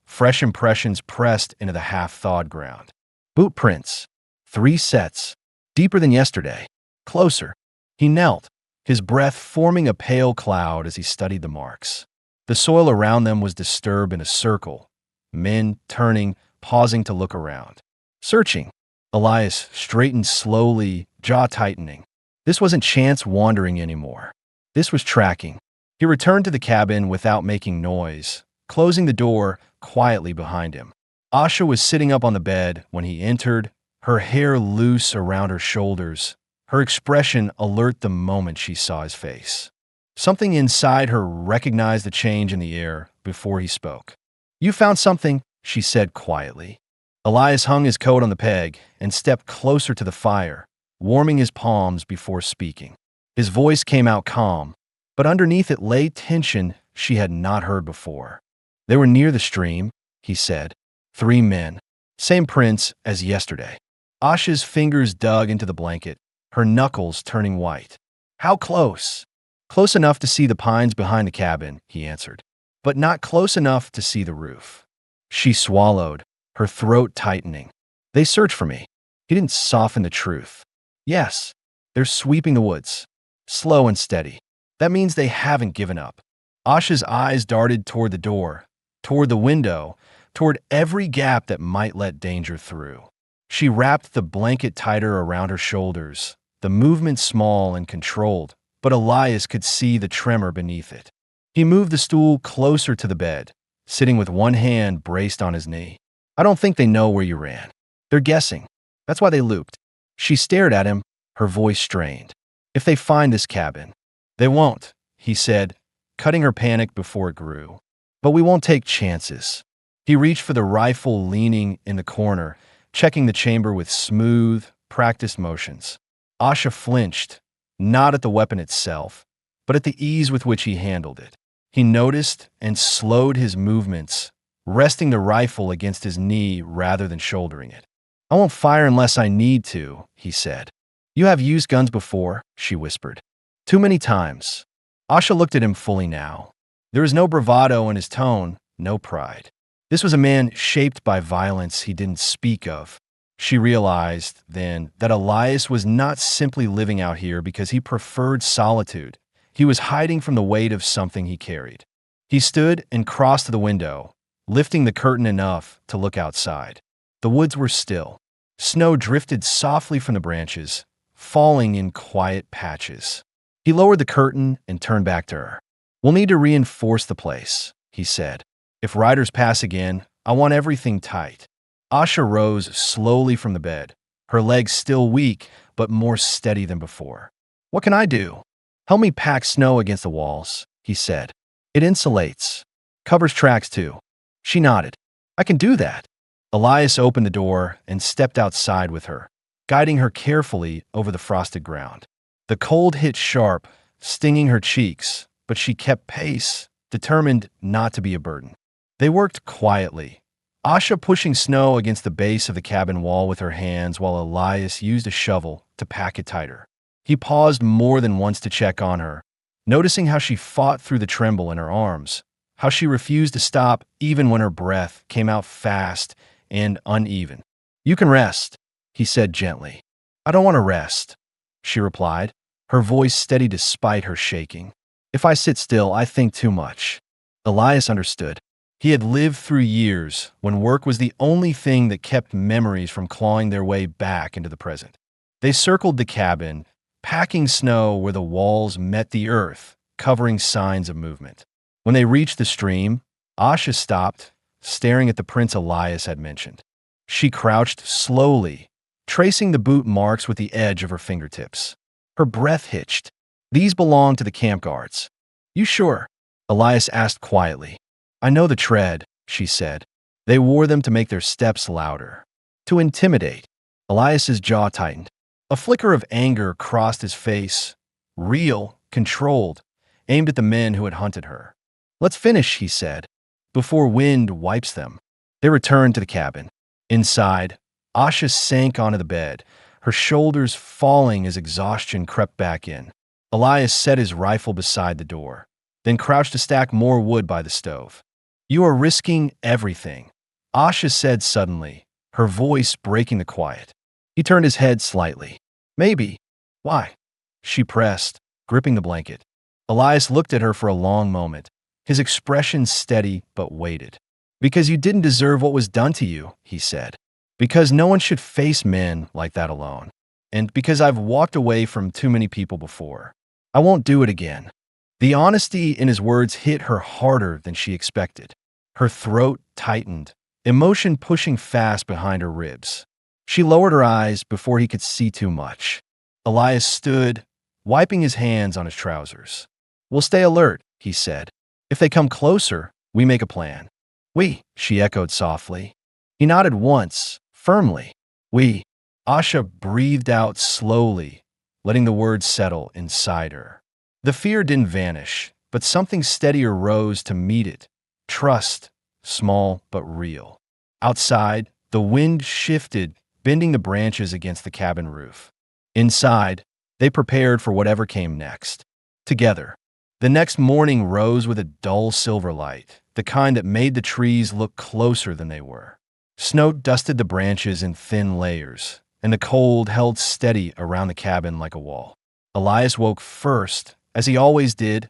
Fresh impressions pressed into the half-thawed ground. Boot prints. 3 sets. Deeper than yesterday. Closer. He knelt, his breath forming a pale cloud as he studied the marks. The soil around them was disturbed in a circle, men turning, pausing to look around. Searching. Elias straightened slowly, jaw tightening. This wasn't chance wandering anymore. This was tracking. He returned to the cabin without making noise, closing the door quietly behind him. Asha was sitting up on the bed when he entered, her hair loose around her shoulders, her expression alert the moment she saw his face. Something inside her recognized the change in the air before he spoke. You found something, she said quietly. Elias hung his coat on the peg and stepped closer to the fire, warming his palms before speaking. His voice came out calm, but underneath it lay tension she had not heard before. They were near the stream, he said. 3 men. Same prints as yesterday. Asha's fingers dug into the blanket, her knuckles turning white. How close? Close enough to see the pines behind the cabin, he answered, but not close enough to see the roof. She swallowed, her throat tightening. They searched for me. He didn't soften the truth. Yes, they're sweeping the woods. Slow and steady. That means they haven't given up. Asha's eyes darted toward the door, toward the window, toward every gap that might let danger through. She wrapped the blanket tighter around her shoulders, the movement small and controlled, but Elias could see the tremor beneath it. He moved the stool closer to the bed, sitting with one hand braced on his knee. I don't think they know where you ran. They're guessing. That's why they looped. She stared at him, her voice strained. If they find this cabin, they won't, he said, cutting her panic before it grew. But we won't take chances. He reached for the rifle leaning in the corner, checking the chamber with smooth, practiced motions. Asha flinched, not at the weapon itself, but at the ease with which he handled it. He noticed and slowed his movements, resting the rifle against his knee rather than shouldering it. I won't fire unless I need to, he said. You have used guns before, she whispered. Too many times. Asha looked at him fully now. There was no bravado in his tone, no pride. This was a man shaped by violence he didn't speak of. She realized, then, that Elias was not simply living out here because he preferred solitude. He was hiding from the weight of something he carried. He stood and crossed to the window, lifting the curtain enough to look outside. The woods were still. Snow drifted softly from the branches, falling in quiet patches. He lowered the curtain and turned back to her. We'll need to reinforce the place, he said. If riders pass again, I want everything tight. Asha rose slowly from the bed, her legs still weak but more steady than before. What can I do? Help me pack snow against the walls, he said. It insulates. Covers tracks too. She nodded. I can do that. Elias opened the door and stepped outside with her, guiding her carefully over the frosted ground. The cold hit sharp, stinging her cheeks, but she kept pace, determined not to be a burden. They worked quietly, Asha pushing snow against the base of the cabin wall with her hands while Elias used a shovel to pack it tighter. He paused more than once to check on her, noticing how she fought through the tremble in her arms, how she refused to stop even when her breath came out fast and uneven. You can rest, he said gently. I don't want to rest, she replied, her voice steady despite her shaking. If I sit still, I think too much. Elias understood. He had lived through years when work was the only thing that kept memories from clawing their way back into the present. They circled the cabin, packing snow where the walls met the earth, covering signs of movement. When they reached the stream, Asha stopped, staring at the prints Elias had mentioned. She crouched slowly, tracing the boot marks with the edge of her fingertips. Her breath hitched. These belong to the camp guards. You sure? Elias asked quietly. I know the tread, she said. They wore them to make their steps louder. To intimidate. Elias's jaw tightened. A flicker of anger crossed his face. Real, controlled, aimed at the men who had hunted her. Let's finish, he said, before wind wipes them. They returned to the cabin. Inside, Asha sank onto the bed, her shoulders falling as exhaustion crept back in. Elias set his rifle beside the door, then crouched to stack more wood by the stove. You are risking everything, Asha said suddenly, her voice breaking the quiet. He turned his head slightly. Maybe. Why? She pressed, gripping the blanket. Elias looked at her for a long moment, his expression steady but weighted. Because you didn't deserve what was done to you, he said. Because no one should face men like that alone. And because I've walked away from too many people before. I won't do it again. The honesty in his words hit her harder than she expected. Her throat tightened, emotion pushing fast behind her ribs. She lowered her eyes before he could see too much. Elias stood, wiping his hands on his trousers. We'll stay alert, he said. If they come closer, we make a plan. We, she echoed softly. He nodded once, firmly. We. Asha breathed out slowly, letting the words settle inside her. The fear didn't vanish, but something steadier rose to meet it. Trust, small but real. Outside, the wind shifted, bending the branches against the cabin roof. Inside, they prepared for whatever came next. Together. The next morning rose with a dull silver light, the kind that made the trees look closer than they were. Snow dusted the branches in thin layers, and the cold held steady around the cabin like a wall. Elias woke first, as he always did,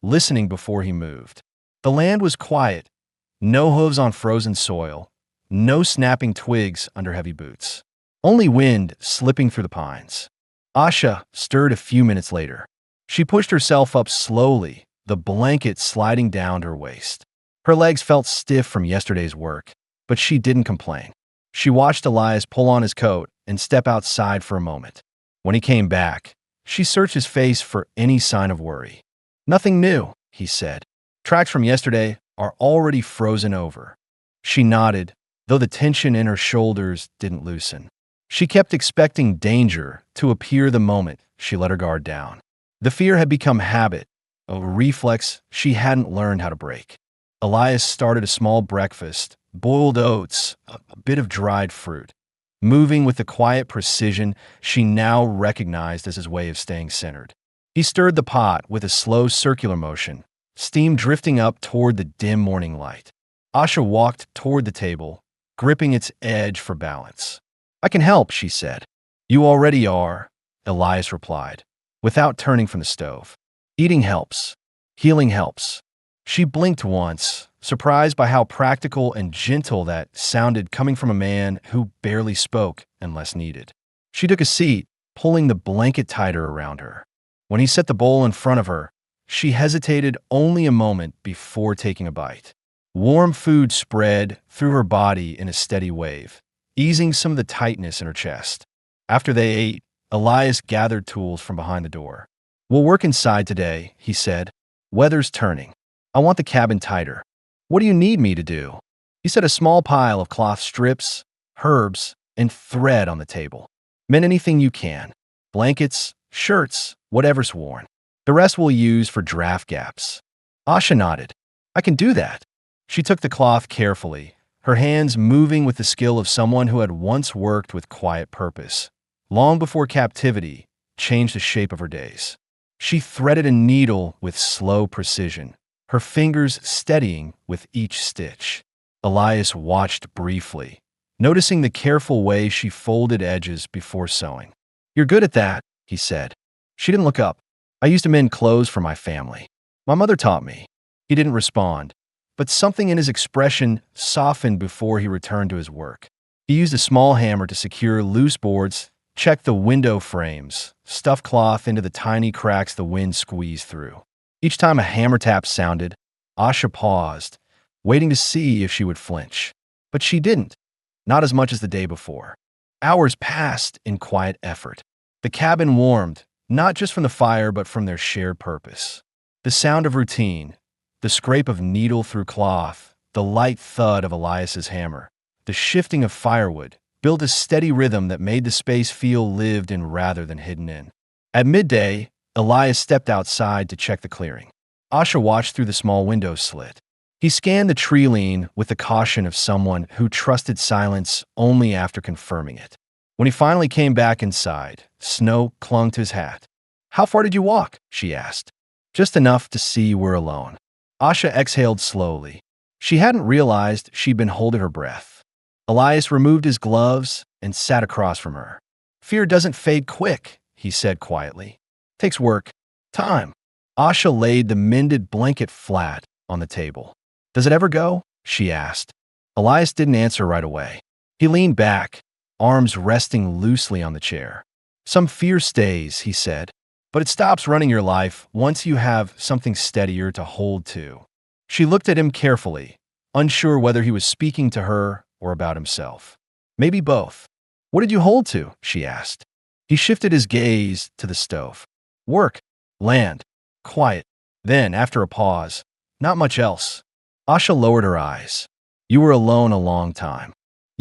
listening before he moved. The land was quiet, no hooves on frozen soil, no snapping twigs under heavy boots. Only wind slipping through the pines. Asha stirred a few minutes later. She pushed herself up slowly, the blanket sliding down her waist. Her legs felt stiff from yesterday's work, but she didn't complain. She watched Elias pull on his coat and step outside for a moment. When he came back, she searched his face for any sign of worry. "Nothing new," he said. "Tracks from yesterday are already frozen over." She nodded, though the tension in her shoulders didn't loosen. She kept expecting danger to appear the moment she let her guard down. The fear had become habit, a reflex she hadn't learned how to break. Elias started a small breakfast, boiled oats, a bit of dried fruit, moving with the quiet precision she now recognized as his way of staying centered. He stirred the pot with a slow circular motion, steam drifting up toward the dim morning light. Asha walked toward the table, gripping its edge for balance. "I can help," she said. "You already are," Elias replied, without turning from the stove. "Eating helps. Healing helps." She blinked once, surprised by how practical and gentle that sounded coming from a man who barely spoke unless needed. She took a seat, pulling the blanket tighter around her. When he set the bowl in front of her, she hesitated only a moment before taking a bite. Warm food spread through her body in a steady wave, easing some of the tightness in her chest. After they ate, Elias gathered tools from behind the door. "We'll work inside today," he said. "Weather's turning. I want the cabin tighter. What do you need me to do?" He set a small pile of cloth strips, herbs, and thread on the table. "Mend anything you can. Blankets, shirts, whatever's worn. The rest we'll use for draft gaps." Asha nodded. "I can do that." She took the cloth carefully, her hands moving with the skill of someone who had once worked with quiet purpose, long before captivity changed the shape of her days. She threaded a needle with slow precision, her fingers steadying with each stitch. Elias watched briefly, noticing the careful way she folded edges before sewing. "You're good at that," he said. She didn't look up. "I used to mend clothes for my family. My mother taught me." He didn't respond, but something in his expression softened before he returned to his work. He used a small hammer to secure loose boards, checked the window frames, stuffed cloth into the tiny cracks the wind squeezed through. Each time a hammer tap sounded, Asha paused, waiting to see if she would flinch. But she didn't, not as much as the day before. Hours passed in quiet effort. The cabin warmed, not just from the fire but from their shared purpose. The sound of routine, the scrape of needle through cloth, the light thud of Elias's hammer, the shifting of firewood, built a steady rhythm that made the space feel lived in rather than hidden in. At midday, Elias stepped outside to check the clearing. Asha watched through the small window slit. He scanned the tree lean with the caution of someone who trusted silence only after confirming it. When he finally came back inside, snow clung to his hat. "How far did you walk?" she asked. "Just enough to see you were alone." Asha exhaled slowly. She hadn't realized she'd been holding her breath. Elias removed his gloves and sat across from her. "Fear doesn't fade quick," he said quietly. "Takes work. Time." Asha laid the mended blanket flat on the table. "Does it ever go?" she asked. Elias didn't answer right away. He leaned back, arms resting loosely on the chair. "Some fear stays," he said, "but it stops running your life once you have something steadier to hold to." She looked at him carefully, unsure whether he was speaking to her or about himself. "Maybe both." "What did you hold to?" she asked. He shifted his gaze to the stove. "Work, land, quiet." Then, after a pause, "Not much else." Asha lowered her eyes. "You were alone a long time."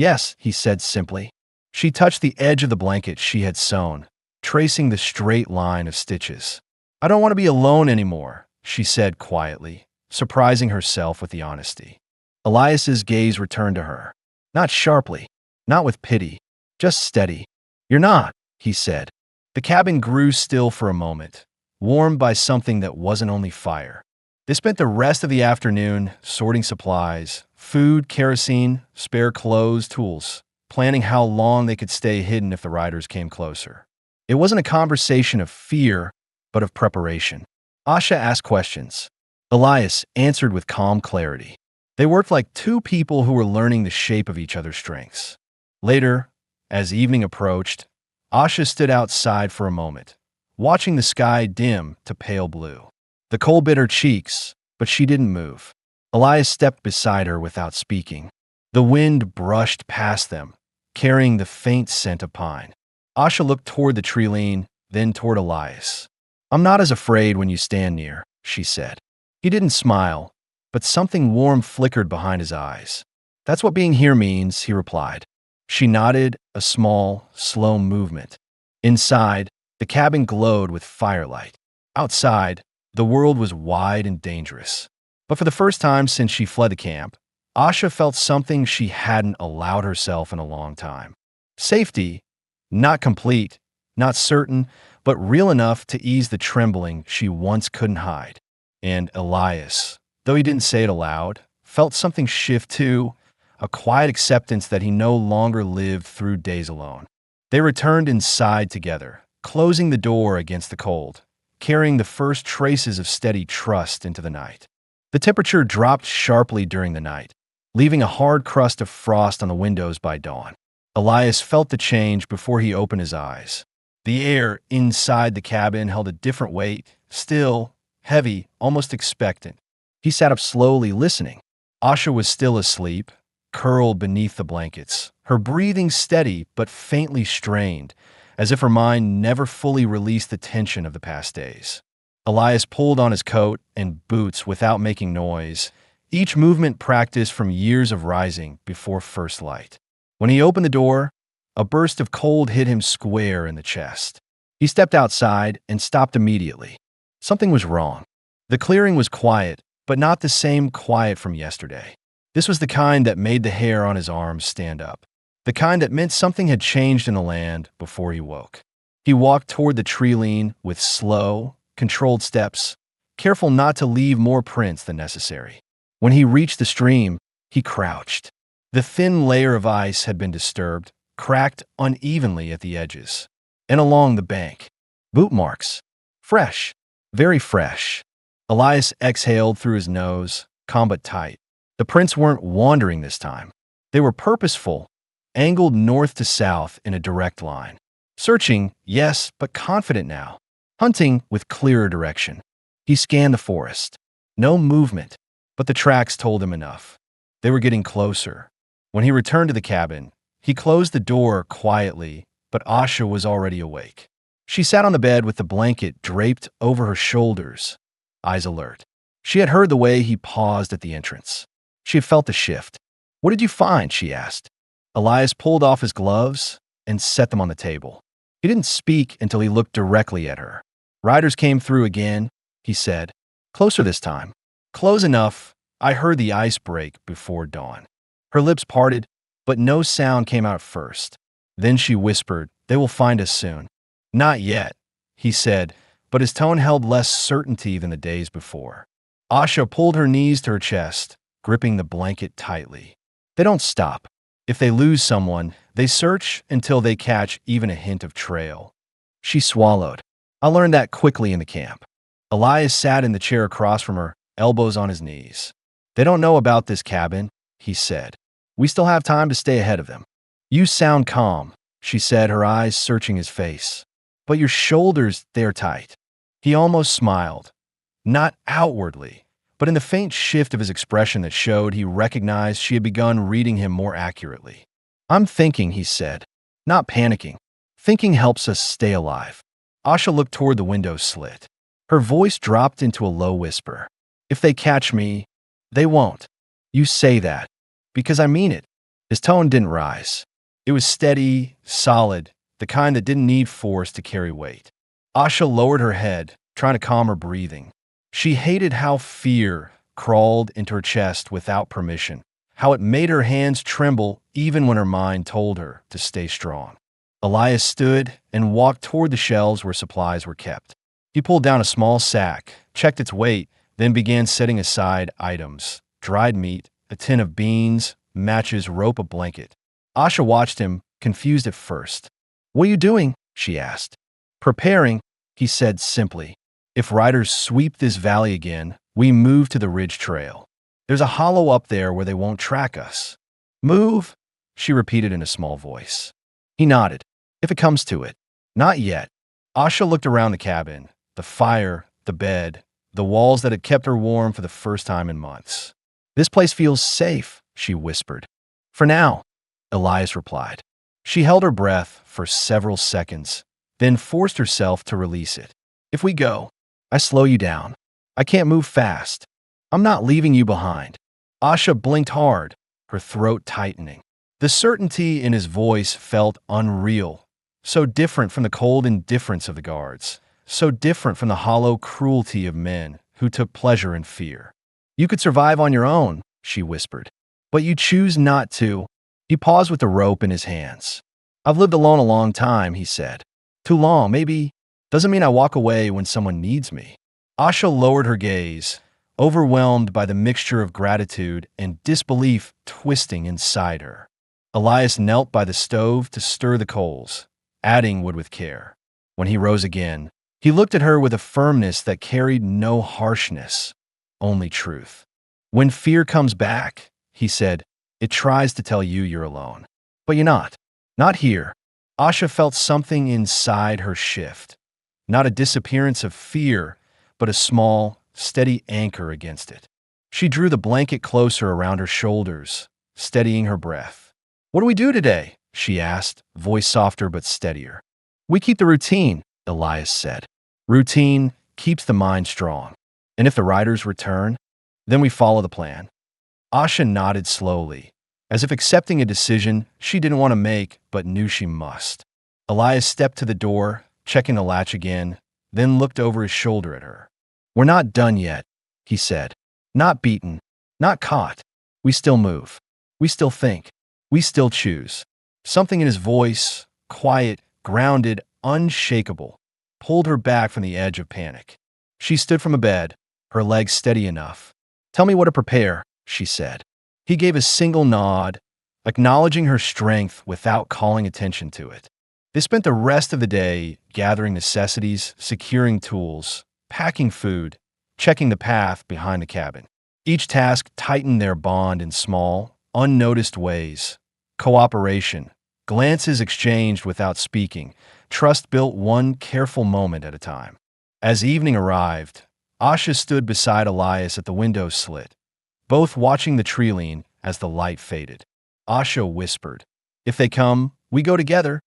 Yes, he said simply. She touched the edge of the blanket she had sewn, tracing the straight line of stitches. I don't want to be alone anymore, she said quietly, surprising herself with the honesty. Elias's gaze returned to her. Not sharply, not with pity, just steady. You're not, he said. The cabin grew still for a moment, warmed by something that wasn't only fire. They spent the rest of the afternoon sorting supplies, food, kerosene, spare clothes, tools, planning how long they could stay hidden if the riders came closer. It wasn't a conversation of fear, but of preparation. Asha asked questions. Elias answered with calm clarity. They worked like two people who were learning the shape of each other's strengths. Later, as evening approached, Asha stood outside for a moment, watching the sky dim to pale blue. The cold bit her cheeks, but she didn't move. Elias stepped beside her without speaking. The wind brushed past them, carrying the faint scent of pine. Asha looked toward the tree lean, then toward Elias. I'm not as afraid when you stand near, she said. He didn't smile, but something warm flickered behind his eyes. That's what being here means, he replied. She nodded, a small, slow movement. Inside, the cabin glowed with firelight. Outside, the world was wide and dangerous. But for the first time since she fled the camp, Asha felt something she hadn't allowed herself in a long time. Safety, not complete, not certain, but real enough to ease the trembling she once couldn't hide. And Elias, though he didn't say it aloud, felt something shift too, a quiet acceptance that he no longer lived through days alone. They returned inside together, closing the door against the cold, carrying the first traces of steady trust into the night. The temperature dropped sharply during the night, leaving a hard crust of frost on the windows by dawn. Elias felt the change before he opened his eyes. The air inside the cabin held a different weight, still, heavy, almost expectant. He sat up slowly, listening. Asha was still asleep, curled beneath the blankets, her breathing steady but faintly strained, as if her mind never fully released the tension of the past days. Elias pulled on his coat and boots without making noise, each movement practiced from years of rising before first light. When he opened the door, a burst of cold hit him square in the chest. He stepped outside and stopped immediately. Something was wrong. The clearing was quiet, but not the same quiet from yesterday. This was the kind that made the hair on his arms stand up, the kind that meant something had changed in the land before he woke. He walked toward the tree lean with slow, controlled steps, careful not to leave more prints than necessary. When he reached the stream, he crouched. The thin layer of ice had been disturbed, cracked unevenly at the edges. And along the bank, boot marks. Fresh, very fresh. Elias exhaled through his nose, calm but tight. The prints weren't wandering this time. They were purposeful, angled north to south in a direct line. Searching, yes, but confident now. Hunting with clearer direction. He scanned the forest. No movement, but the tracks told him enough. They were getting closer. When he returned to the cabin, he closed the door quietly, but Asha was already awake. She sat on the bed with the blanket draped over her shoulders, eyes alert. She had heard the way he paused at the entrance. She had felt the shift. What did you find? She asked. Elias pulled off his gloves and set them on the table. He didn't speak until he looked directly at her. Riders came through again, he said. Closer this time. Close enough. I heard the ice break before dawn. Her lips parted, but no sound came out first. Then she whispered, they will find us soon. Not yet, he said, but his tone held less certainty than the days before. Asha pulled her knees to her chest, gripping the blanket tightly. They don't stop. If they lose someone, they search until they catch even a hint of trail. She swallowed. I learned that quickly in the camp. Elias sat in the chair across from her, elbows on his knees. They don't know about this cabin, he said. We still have time to stay ahead of them. You sound calm, she said, her eyes searching his face. But your shoulders, they're tight. He almost smiled. Not outwardly, but in the faint shift of his expression that showed he recognized she had begun reading him more accurately. I'm thinking, he said, not panicking. Thinking helps us stay alive. Asha looked toward the window slit. Her voice dropped into a low whisper. If they catch me, they won't. You say that. Because I mean it. His tone didn't rise. It was steady, solid, the kind that didn't need force to carry weight. Asha lowered her head, trying to calm her breathing. She hated how fear crawled into her chest without permission, how it made her hands tremble even when her mind told her to stay strong. Elias stood and walked toward the shelves where supplies were kept. He pulled down a small sack, checked its weight, then began setting aside items: dried meat, a tin of beans, matches, rope, a blanket. Asha watched him, confused at first. "What are you doing?" she asked. "Preparing," he said simply. "If riders sweep this valley again, we move to the ridge trail. There's a hollow up there where they won't track us." "Move?" she repeated in a small voice. He nodded. "If it comes to it." "Not yet." Asha looked around the cabin, the fire, the bed, the walls that had kept her warm for the first time in months. "This place feels safe," she whispered. "For now," Elias replied. She held her breath for several seconds, then forced herself to release it. "If we go, I slow you down. I can't move fast. I'm not leaving you behind." Asha blinked hard, her throat tightening. The certainty in his voice felt unreal, so different from the cold indifference of the guards, so different from the hollow cruelty of men who took pleasure in fear. "You could survive on your own," she whispered, "but you choose not to." He paused with the rope in his hands. "I've lived alone a long time," he said. "Too long, maybe. Doesn't mean I walk away when someone needs me." Asha lowered her gaze, overwhelmed by the mixture of gratitude and disbelief twisting inside her. Elias knelt by the stove to stir the coals, adding wood with care. When he rose again, he looked at her with a firmness that carried no harshness, only truth. "When fear comes back," he said, "it tries to tell you you're alone. But you're not. Not here." Asha felt something inside her shift. Not a disappearance of fear, but a small, steady anchor against it. She drew the blanket closer around her shoulders, steadying her breath. "What do we do today?" she asked, voice softer but steadier. "We keep the routine," Elias said. "Routine keeps the mind strong. And if the riders return, then we follow the plan." Asha nodded slowly, as if accepting a decision she didn't want to make but knew she must. Elias stepped to the door, checking the latch again, then looked over his shoulder at her. "We're not done yet," he said. "Not beaten, not caught. We still move. We still think. We still choose." Something in his voice, quiet, grounded, unshakable, pulled her back from the edge of panic. She stood from a bed, her legs steady enough. "Tell me what to prepare," she said. He gave a single nod, acknowledging her strength without calling attention to it. They spent the rest of the day gathering necessities, securing tools, packing food, checking the path behind the cabin. Each task tightened their bond in small, unnoticed ways. Cooperation, glances exchanged without speaking, trust built one careful moment at a time. As evening arrived, Asha stood beside Elias at the window slit, both watching the tree lean as the light faded. Asha whispered, "If they come, we go together."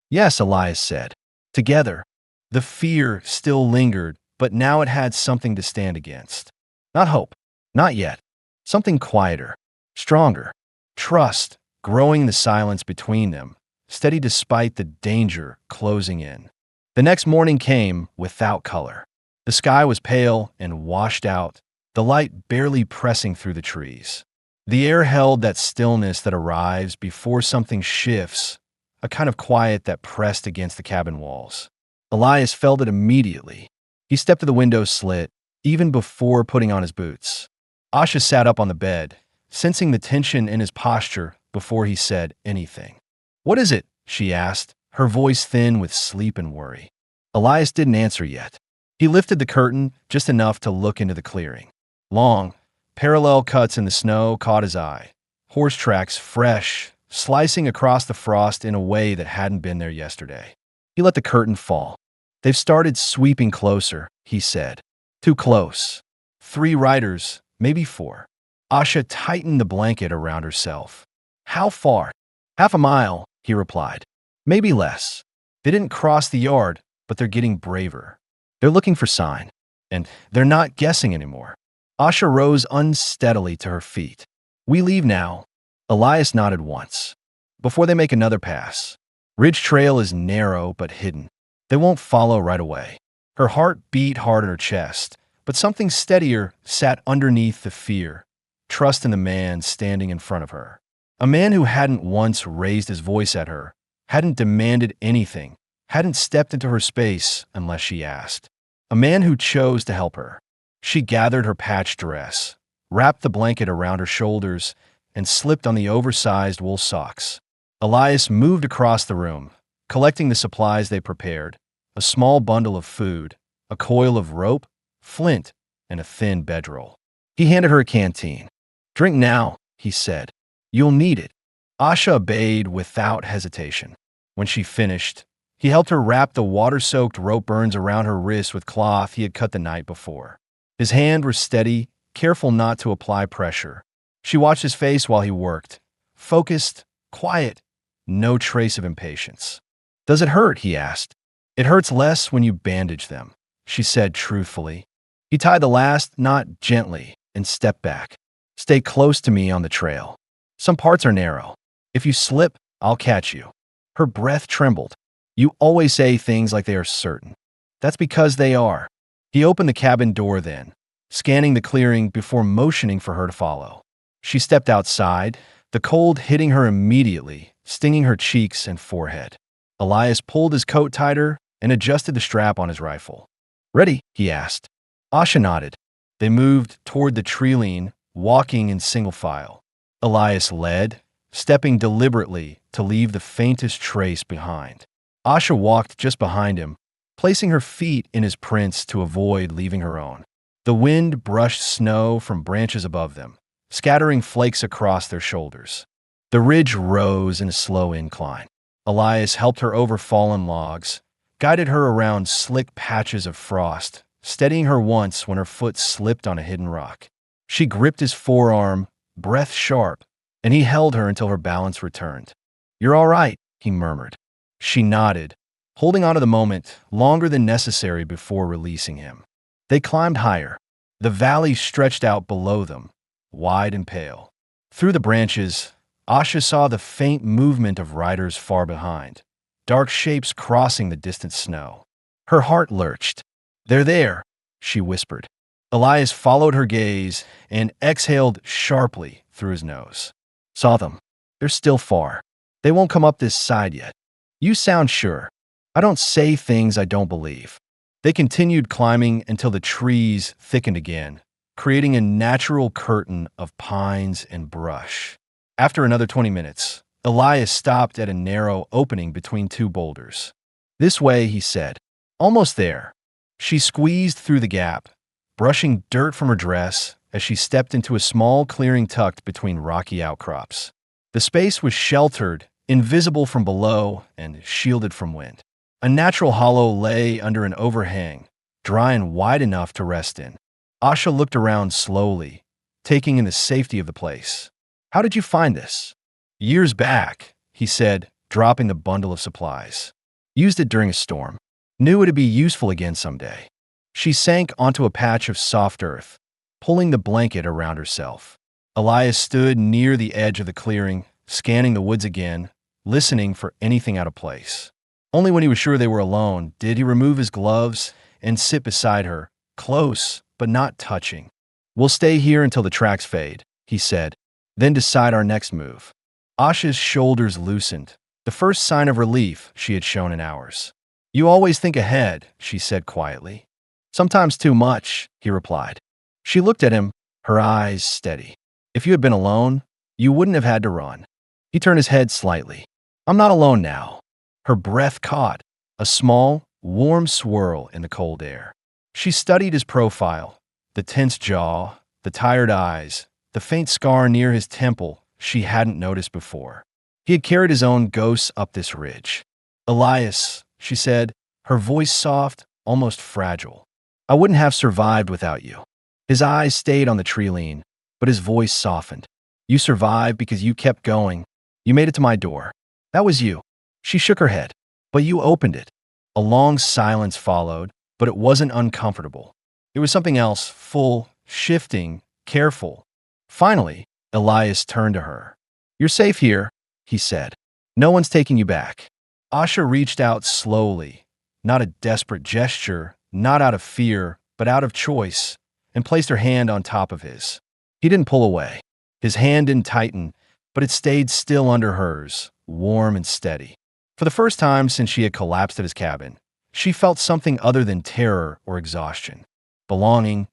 "Yes," Elias said. "Together." The fear still lingered, but now it had something to stand against. Not hope. Not yet. Something quieter. Stronger. Trust, growing in the silence between them, steady despite the danger closing in. The next morning came without color. The sky was pale and washed out, the light barely pressing through the trees. The air held that stillness that arrives before something shifts, a kind of quiet that pressed against the cabin walls. Elias felt it immediately. He stepped to the window slit, even before putting on his boots. Asha sat up on the bed, sensing the tension in his posture before he said anything. "What is it?" she asked, her voice thin with sleep and worry. Elias didn't answer yet. He lifted the curtain just enough to look into the clearing. Long, parallel cuts in the snow caught his eye. Horse tracks, fresh, slicing across the frost in a way that hadn't been there yesterday. He let the curtain fall. "They've started sweeping closer," he said. "Too close. 3 riders, maybe 4. Asha tightened the blanket around herself. "How far?" "Half a mile," he replied. "Maybe less. They didn't cross the yard, but they're getting braver. They're looking for sign, and they're not guessing anymore." Asha rose unsteadily to her feet. "We leave now." Elias nodded once. Before they make another pass. Ridge Trail is narrow but hidden. They won't follow right away. Her heart beat hard in her chest, but something steadier sat underneath the fear, trust in the man standing in front of her. A man who hadn't once raised his voice at her, hadn't demanded anything, hadn't stepped into her space unless she asked. A man who chose to help her. She gathered her patched dress, wrapped the blanket around her shoulders, and slipped on the oversized wool socks. Elias moved across the room, collecting the supplies they prepared, a small bundle of food, a coil of rope, flint, and a thin bedroll. He handed her a canteen. "Drink now," he said. "You'll need it." Asha obeyed without hesitation. When she finished, he helped her wrap the water-soaked rope burns around her wrists with cloth he had cut the night before. His hands were steady, careful not to apply pressure. She watched his face while he worked, focused, quiet, no trace of impatience. "Does it hurt?" he asked. "It hurts less when you bandage them," she said truthfully. He tied the last knot gently and stepped back. "Stay close to me on the trail. Some parts are narrow. If you slip, I'll catch you." Her breath trembled. "You always say things like they are certain." "That's because they are." He opened the cabin door then, scanning the clearing before motioning for her to follow. She stepped outside, the cold hitting her immediately, stinging her cheeks and forehead. Elias pulled his coat tighter and adjusted the strap on his rifle. "Ready?" he asked. Asha nodded. They moved toward the tree-line, walking in single file. Elias led, stepping deliberately to leave the faintest trace behind. Asha walked just behind him, placing her feet in his prints to avoid leaving her own. The wind brushed snow from branches above them, scattering flakes across their shoulders. The ridge rose in a slow incline. Elias helped her over fallen logs, guided her around slick patches of frost, steadying her once when her foot slipped on a hidden rock. She gripped his forearm, breath sharp, and he held her until her balance returned. "You're all right," he murmured. She nodded, holding on to the moment longer than necessary before releasing him. They climbed higher. The valley stretched out below them, wide and pale. Through the branches, Asha saw the faint movement of riders far behind, dark shapes crossing the distant snow. Her heart lurched. "They're there," she whispered. Elias followed her gaze and exhaled sharply through his nose. "Saw them. They're still far. They won't come up this side yet." "You sound sure." "I don't say things I don't believe." They continued climbing until the trees thickened again, creating a natural curtain of pines and brush. After another 20 minutes, Elias stopped at a narrow opening between two boulders. "This way," he said. "Almost there." She squeezed through the gap, brushing dirt from her dress as she stepped into a small clearing tucked between rocky outcrops. The space was sheltered, invisible from below, and shielded from wind. A natural hollow lay under an overhang, dry and wide enough to rest in. Asha looked around slowly, taking in the safety of the place. "How did you find this?" "Years back," he said, dropping the bundle of supplies. "Used it during a storm. Knew it'd be useful again someday." She sank onto a patch of soft earth, pulling the blanket around herself. Elias stood near the edge of the clearing, scanning the woods again, listening for anything out of place. Only when he was sure they were alone did he remove his gloves and sit beside her, close but not touching. "We'll stay here until the tracks fade," he said, "then decide our next move." Asha's shoulders loosened, the first sign of relief she had shown in hours. "You always think ahead," she said quietly. "Sometimes too much," he replied. She looked at him, her eyes steady. "If you had been alone, you wouldn't have had to run." He turned his head slightly. "I'm not alone now." Her breath caught, a small, warm swirl in the cold air. She studied his profile, the tense jaw, the tired eyes, the faint scar near his temple she hadn't noticed before. He had carried his own ghosts up this ridge. "Elias," she said, her voice soft, almost fragile. "I wouldn't have survived without you." His eyes stayed on the tree-line, but his voice softened. "You survived because you kept going. You made it to my door. That was you." She shook her head. "But you opened it." A long silence followed, but it wasn't uncomfortable. It was something else, full, shifting, careful. Finally, Elias turned to her. You're safe here, he said. No one's taking you back. Asha reached out slowly, not a desperate gesture, not out of fear, but out of choice, and placed her hand on top of his. He didn't pull away. His hand didn't tighten, but it stayed still under hers, warm and steady. For the first time since she had collapsed at his cabin, she felt something other than terror or exhaustion. Belonging,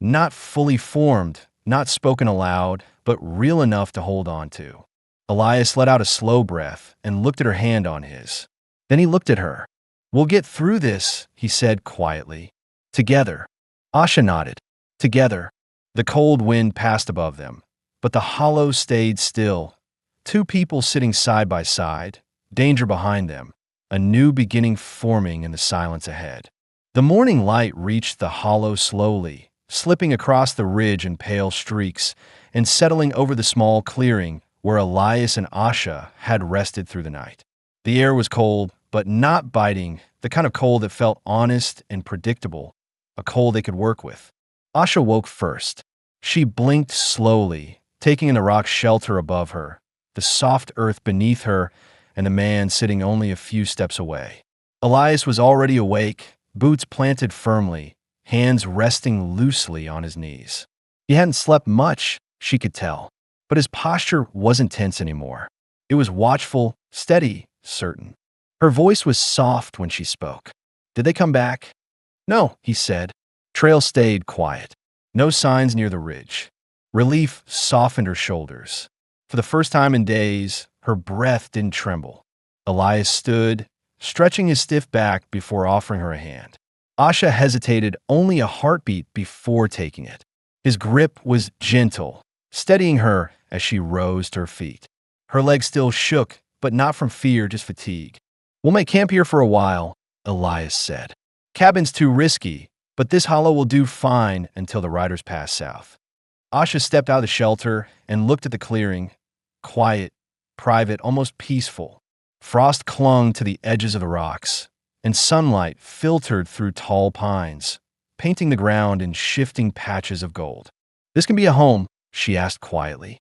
not fully formed, not spoken aloud, but real enough to hold on to. Elias let out a slow breath and looked at her hand on his. Then he looked at her. We'll get through this, he said quietly. Together. Asha nodded. Together. The cold wind passed above them, but the hollow stayed still. Two people sitting side by side, danger behind them, a new beginning forming in the silence ahead. The morning light reached the hollow slowly, slipping across the ridge in pale streaks and settling over the small clearing where Elias and Asha had rested through the night. The air was cold, but not biting, the kind of cold that felt honest and predictable, a cold they could work with. Asha woke first. She blinked slowly, taking in the rock shelter above her, the soft earth beneath her, and the man sitting only a few steps away. Elias was already awake, boots planted firmly, hands resting loosely on his knees. He hadn't slept much, she could tell, but his posture wasn't tense anymore. It was watchful, steady, certain. Her voice was soft when she spoke. Did they come back? No, he said. Trail stayed quiet. No signs near the ridge. Relief softened her shoulders. For the first time in days, her breath didn't tremble. Elias stood, stretching his stiff back before offering her a hand. Asha hesitated only a heartbeat before taking it. His grip was gentle, steadying her as she rose to her feet. Her legs still shook, but not from fear, just fatigue. We'll make camp here for a while, Elias said. Cabin's too risky, but this hollow will do fine until the riders pass south. Asha stepped out of the shelter and looked at the clearing, quiet, private, almost peaceful. Frost clung to the edges of the rocks, and sunlight filtered through tall pines, painting the ground in shifting patches of gold. This can be a home, she asked quietly.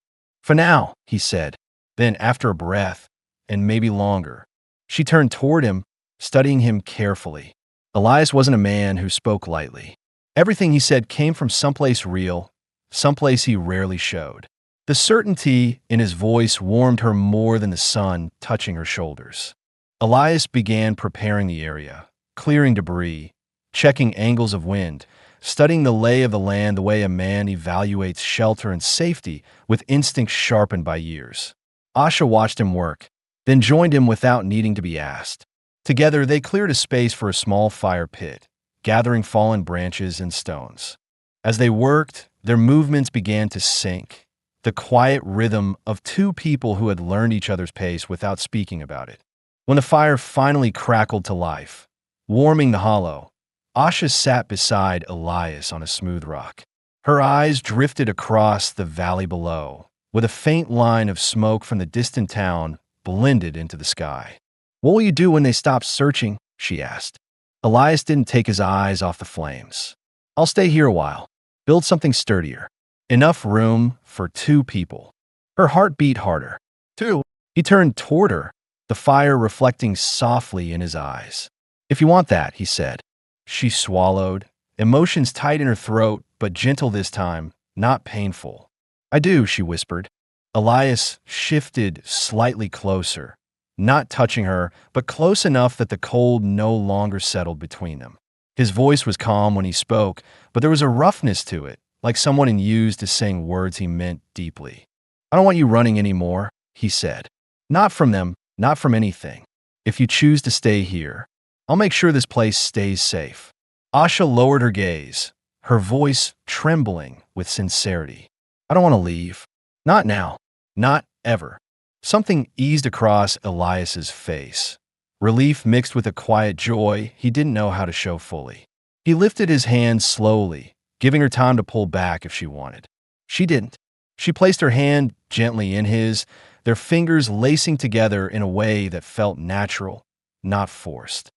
For now, he said. Then, after a breath, and maybe longer, she turned toward him, studying him carefully. Elias wasn't a man who spoke lightly. Everything he said came from someplace real, someplace he rarely showed. The certainty in his voice warmed her more than the sun touching her shoulders. Elias began preparing the area, clearing debris, checking angles of wind, studying the lay of the land the way a man evaluates shelter and safety with instincts sharpened by years. Asha watched him work, then joined him without needing to be asked. Together, they cleared a space for a small fire pit, gathering fallen branches and stones. As they worked, their movements began to sync, the quiet rhythm of two people who had learned each other's pace without speaking about it. When the fire finally crackled to life, warming the hollow, Asha sat beside Elias on a smooth rock. Her eyes drifted across the valley below, with a faint line of smoke from the distant town blended into the sky. What will you do when they stop searching? She asked. Elias didn't take his eyes off the flames. I'll stay here a while, build something sturdier. Enough room for two people. Her heart beat harder. Two. He turned toward her, the fire reflecting softly in his eyes. If you want that, he said. She swallowed, emotions tight in her throat, but gentle this time, not painful. I do, she whispered. Elias shifted slightly closer, not touching her, but close enough that the cold no longer settled between them. His voice was calm when he spoke, but there was a roughness to it, like someone used to saying words he meant deeply. I don't want you running anymore, he said. Not from them, not from anything. If you choose to stay here, I'll make sure this place stays safe. Asha lowered her gaze, her voice trembling with sincerity. I don't want to leave. Not now. Not ever. Something eased across Elias's face. Relief mixed with a quiet joy he didn't know how to show fully. He lifted his hand slowly, giving her time to pull back if she wanted. She didn't. She placed her hand gently in his, their fingers lacing together in a way that felt natural, not forced.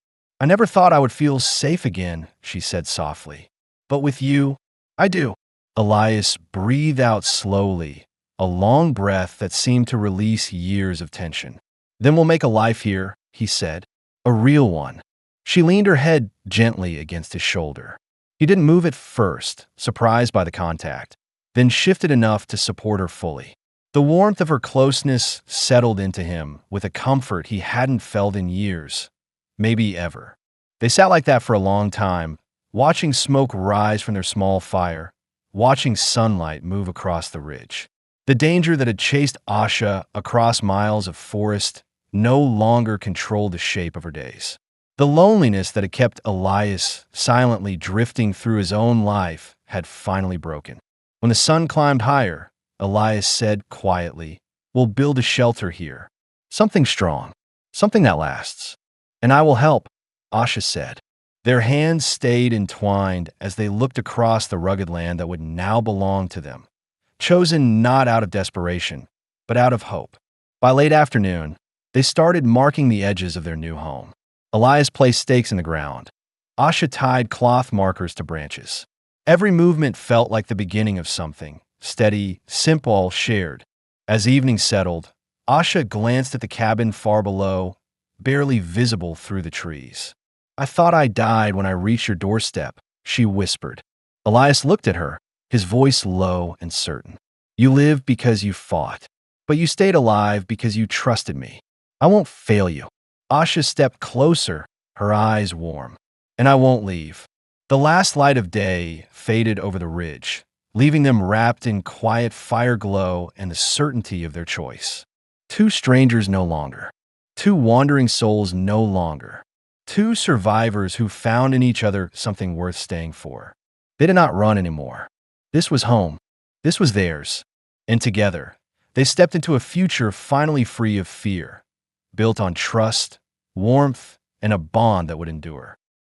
I never thought I would feel safe again, she said softly. But with you, I do. Elias breathed out slowly, a long breath that seemed to release years of tension. "Then we'll make a life here," he said. "A real one." She leaned her head gently against his shoulder. He didn't move at first, surprised by the contact, then shifted enough to support her fully. The warmth of her closeness settled into him with a comfort he hadn't felt in years, maybe ever. They sat like that for a long time, watching smoke rise from their small fire, watching sunlight move across the ridge. The danger that had chased Asha across miles of forest no longer controlled the shape of her days. The loneliness that had kept Elias silently drifting through his own life had finally broken. When the sun climbed higher, Elias said quietly, "We'll build a shelter here. Something strong. Something that lasts. And I will help," Asha said. Their hands stayed entwined as they looked across the rugged land that would now belong to them, chosen not out of desperation, but out of hope. By late afternoon, they started marking the edges of their new home. Elias placed stakes in the ground. Asha tied cloth markers to branches. Every movement felt like the beginning of something, steady, simple, shared. As evening settled, Asha glanced at the cabin far below, barely visible through the trees. "I thought I died when I reached your doorstep," she whispered. Elias looked at her, his voice low and certain. "You lived because you fought, but you stayed alive because you trusted me. I won't fail you." Asha stepped closer, her eyes warm. "And I won't leave." The last light of day faded over the ridge, leaving them wrapped in quiet fire glow and the certainty of their choice. Two strangers no longer. Two wandering souls no longer. Two survivors who found in each other something worth staying for. They did not run anymore. This was home. This was theirs. And together, they stepped into a future finally free of fear, built on trust, warmth, and a bond that would endure.